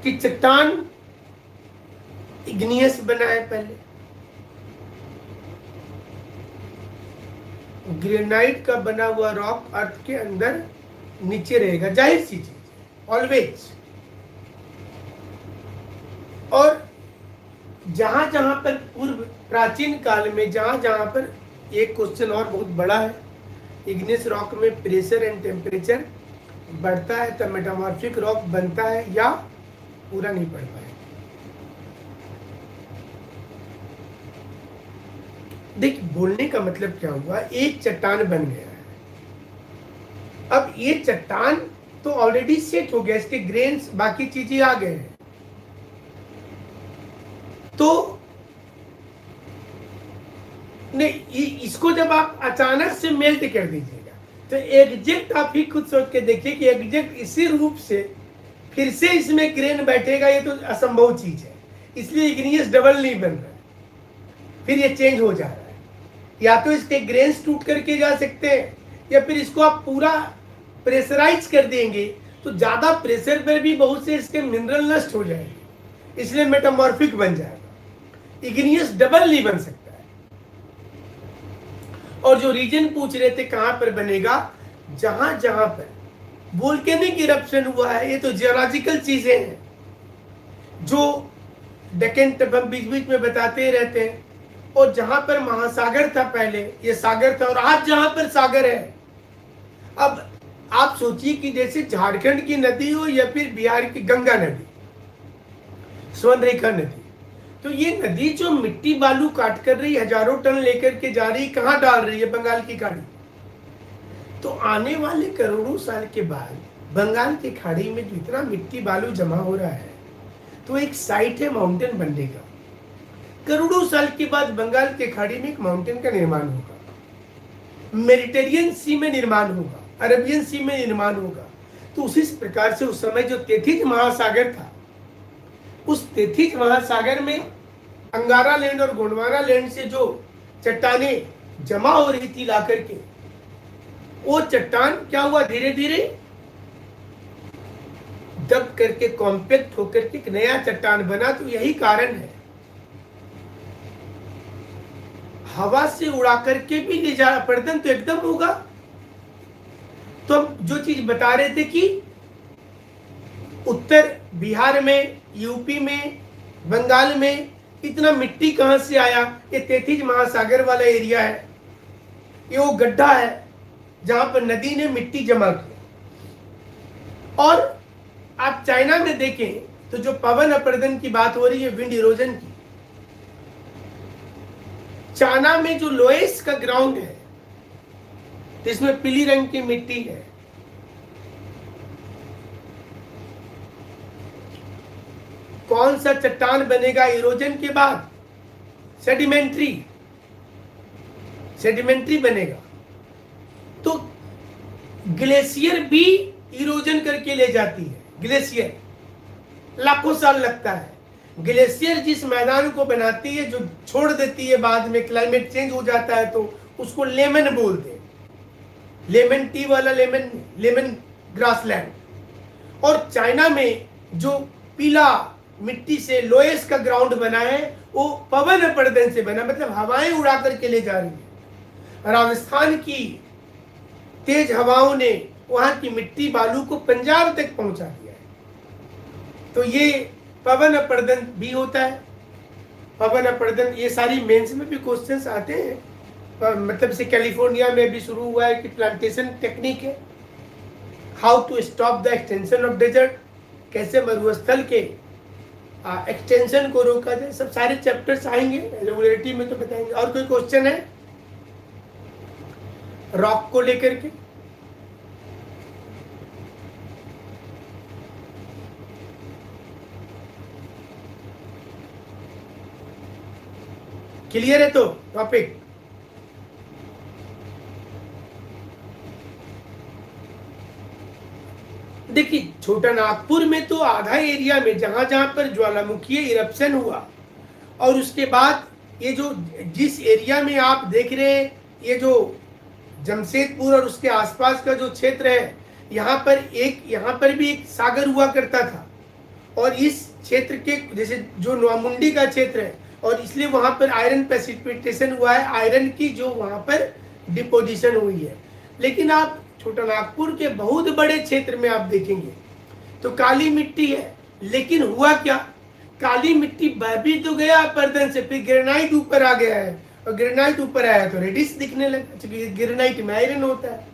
कि चट्टान इग्नियस बना है, पहले ग्रेनाइट का बना हुआ रॉक अर्थ के अंदर नीचे रहेगा, जाहिर सी चीज ऑलवेज। और जहां जहां पर पूर्व प्राचीन काल में जहां जहां पर, एक क्वेश्चन और बहुत बड़ा है, इग्नियस रॉक में प्रेशर एंड टेम्परेचर बढ़ता है तब मेटामॉर्फिक रॉक बनता है, या पूरा नहीं पढ़ पाए। देख बोलने का मतलब क्या हुआ, एक चट्टान बन गया है, अब ये चट्टान तो ऑलरेडी सेट हो गया, इसके ग्रेन्स बाकी चीजें आ गए हैं, तो नहीं इसको जब आप अचानक से मेल्ट कर दीजिएगा तो एग्जैक्ट आप ही खुद सोच के देखिए कि एग्जैक्ट इसी रूप से फिर से इसमें ग्रेन बैठेगा, ये तो असंभव चीज है। इसलिए इग्नियस डबल नहीं बन रहा है, फिर ये चेंज हो जा रहा है। या तो इसके ग्रेन्स टूट करके जा सकते हैं, या फिर इसको आप पूरा प्रेशराइज कर देंगे तो ज्यादा प्रेशर पर भी बहुत से इसके मिनरल नष्ट हो जाएंगे, इसलिए मेटामॉर्फिक बन जाएगा। इग्नियस डबल नहीं बन सकता है। और जो रीजन पूछ रहे थे कहां पर बनेगा, जहां जहां पर वोल्केनिक इरप्शन हुआ है, ये तो जियोलॉजिकल चीजें हैं जो डेक्कन हम बीच बीच में बताते रहते हैं। और जहां पर महासागर था पहले, ये सागर था, और आज जहां पर सागर है, अब आप सोचिए कि जैसे झारखंड की नदी हो या फिर बिहार की गंगा नदी, स्वर्णरेखा नदी, तो ये नदी जो मिट्टी बालू काट कर रही, हजारों टन लेकर के जा रही, कहां डाल रही है? बंगाल की खाड़ी। तो आने वाले करोड़ों साल के बाद बंगाल की खाड़ी में जितना मिट्टी बालू जमा हो रहा है, तो एक साइट है माउंटेन बनने का। करोड़ों साल के बाद बंगाल के खाड़ी में एक माउंटेन का निर्माण होगा, मेडिटेरियन सी में निर्माण होगा, अरबियन सी में निर्माण होगा। तो उसी प्रकार से उस समय जो तेथिज महासागर था, उस तेथिज महासागर में अंगारा लैंड और गोंडवाना लैंड से जो चट्टाने जमा हो रही थी लाकर के, वो चट्टान क्या हुआ, धीरे धीरे दब करके कॉम्पैक्ट होकर के एक नया चट्टान बना। तो यही कारण है, हवा से उड़ा करके भी ले जा अपरदन तो एकदम होगा। तो हम जो चीज बता रहे थे कि उत्तर बिहार में, यूपी में, बंगाल में इतना मिट्टी कहां से आया? ये तेतीज महासागर वाला एरिया है, ये वो गड्ढा है जहां पर नदी ने मिट्टी जमा किया। और आप चाइना में देखें तो जो पवन अपरदन की बात हो रही है, विंड इरोजन की, चाइना में जो लोएस का ग्राउंड है जिसमें पीली रंग की मिट्टी है, कौन सा चट्टान बनेगा इरोजन के बाद? सेडिमेंट्री बनेगा। तो ग्लेशियर भी इरोजन करके ले जाती है। ग्लेशियर लाखों साल लगता है। ग्लेशियर जिस मैदान को बनाती है, जो छोड़ देती है बाद में, क्लाइमेट चेंज हो जाता है तो उसको लेमन बोलते हैं। लेमन टी वाला लेमन, लेमन ग्रासलैंड। और चाइना में जो पीला मिट्टी से लोएस का ग्राउंड बना है वो पवन अपरदन से बना, मतलब हवाएं उड़ा करके ले जा रही है। राजस्थान की तेज हवाओं ने वहां की मिट्टी बालू को पंजाब तक पहुंचा दिया है। तो ये पवन अपरदन भी होता है। पवन अपरदन, ये सारी मेंस में भी क्वेश्चंस आते हैं। मतलब से कैलिफोर्निया में भी शुरू हुआ है कि प्लांटेशन टेक्निक है, how to stop the extension of desert, कैसे मरुस्थल के एक्सटेंशन को रोका जाए। सब सारे चैप्टर्स आएंगे रेगुलरिटी में तो बताएंगे। और कोई क्वेश्चन है रॉक को लेकर के? क्लियर है तो टॉपिक? देखिए, छोटा नागपुर में तो आधा एरिया में जहां जहां पर ज्वालामुखी इरप्शन हुआ, और उसके बाद ये जो जिस एरिया में आप देख रहे हैं, ये जो जमशेदपुर और उसके आसपास का जो क्षेत्र है, यहाँ पर भी एक सागर हुआ करता था। और इस क्षेत्र के जैसे जो नोआमुंडी का क्षेत्र है, और इसलिए वहां पर आयरन प्रेसिपिटेशन हुआ है, आयरन की जो वहां पर डिपोजिशन हुई है। लेकिन आप छोटा नागपुर के बहुत बड़े क्षेत्र में आप देखेंगे तो काली मिट्टी है, लेकिन हुआ क्या? काली मिट्टी बह भी तो गया अपरदन से, फिर ग्रेनाइट ऊपर आ गया है, और ग्रेनाइट ऊपर आया तो रेडिश दिखने लगा, क्योंकि ग्रेनाइट में आयरन होता है।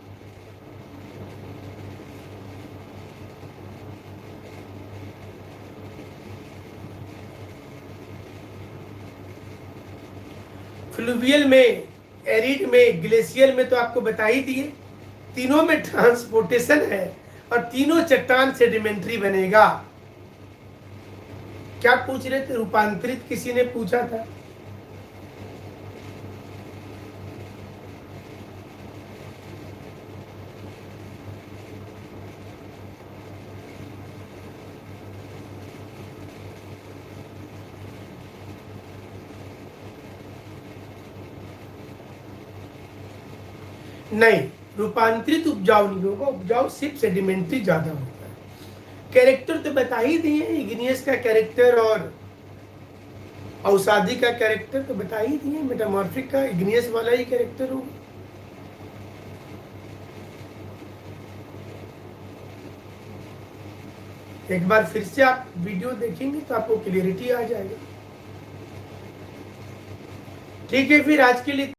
फ्लूवियल में, एरिड में, ग्लेशियर में तो आपको बता ही दिए। तीनों में ट्रांसपोर्टेशन है और तीनों चट्टान सेडिमेंट्री बनेगा। क्या पूछ रहे थे? रूपांतरित किसी ने पूछा था। नहीं, रूपांतरित उपजाऊ नहीं होगा, उपजाऊ सिर्फ सेडिमेंट्री ज्यादा होता है। कैरेक्टर तो बता ही दिए, इग्नियस का कैरेक्टर और औषधि का कैरेक्टर तो बता ही दिए। मेटामॉर्फिक का इग्नियस वाला ही कैरेक्टर होगा। एक बार फिर से आप वीडियो देखेंगे तो आपको क्लियरिटी आ जाएगा। ठीक है, फिर आज के लिए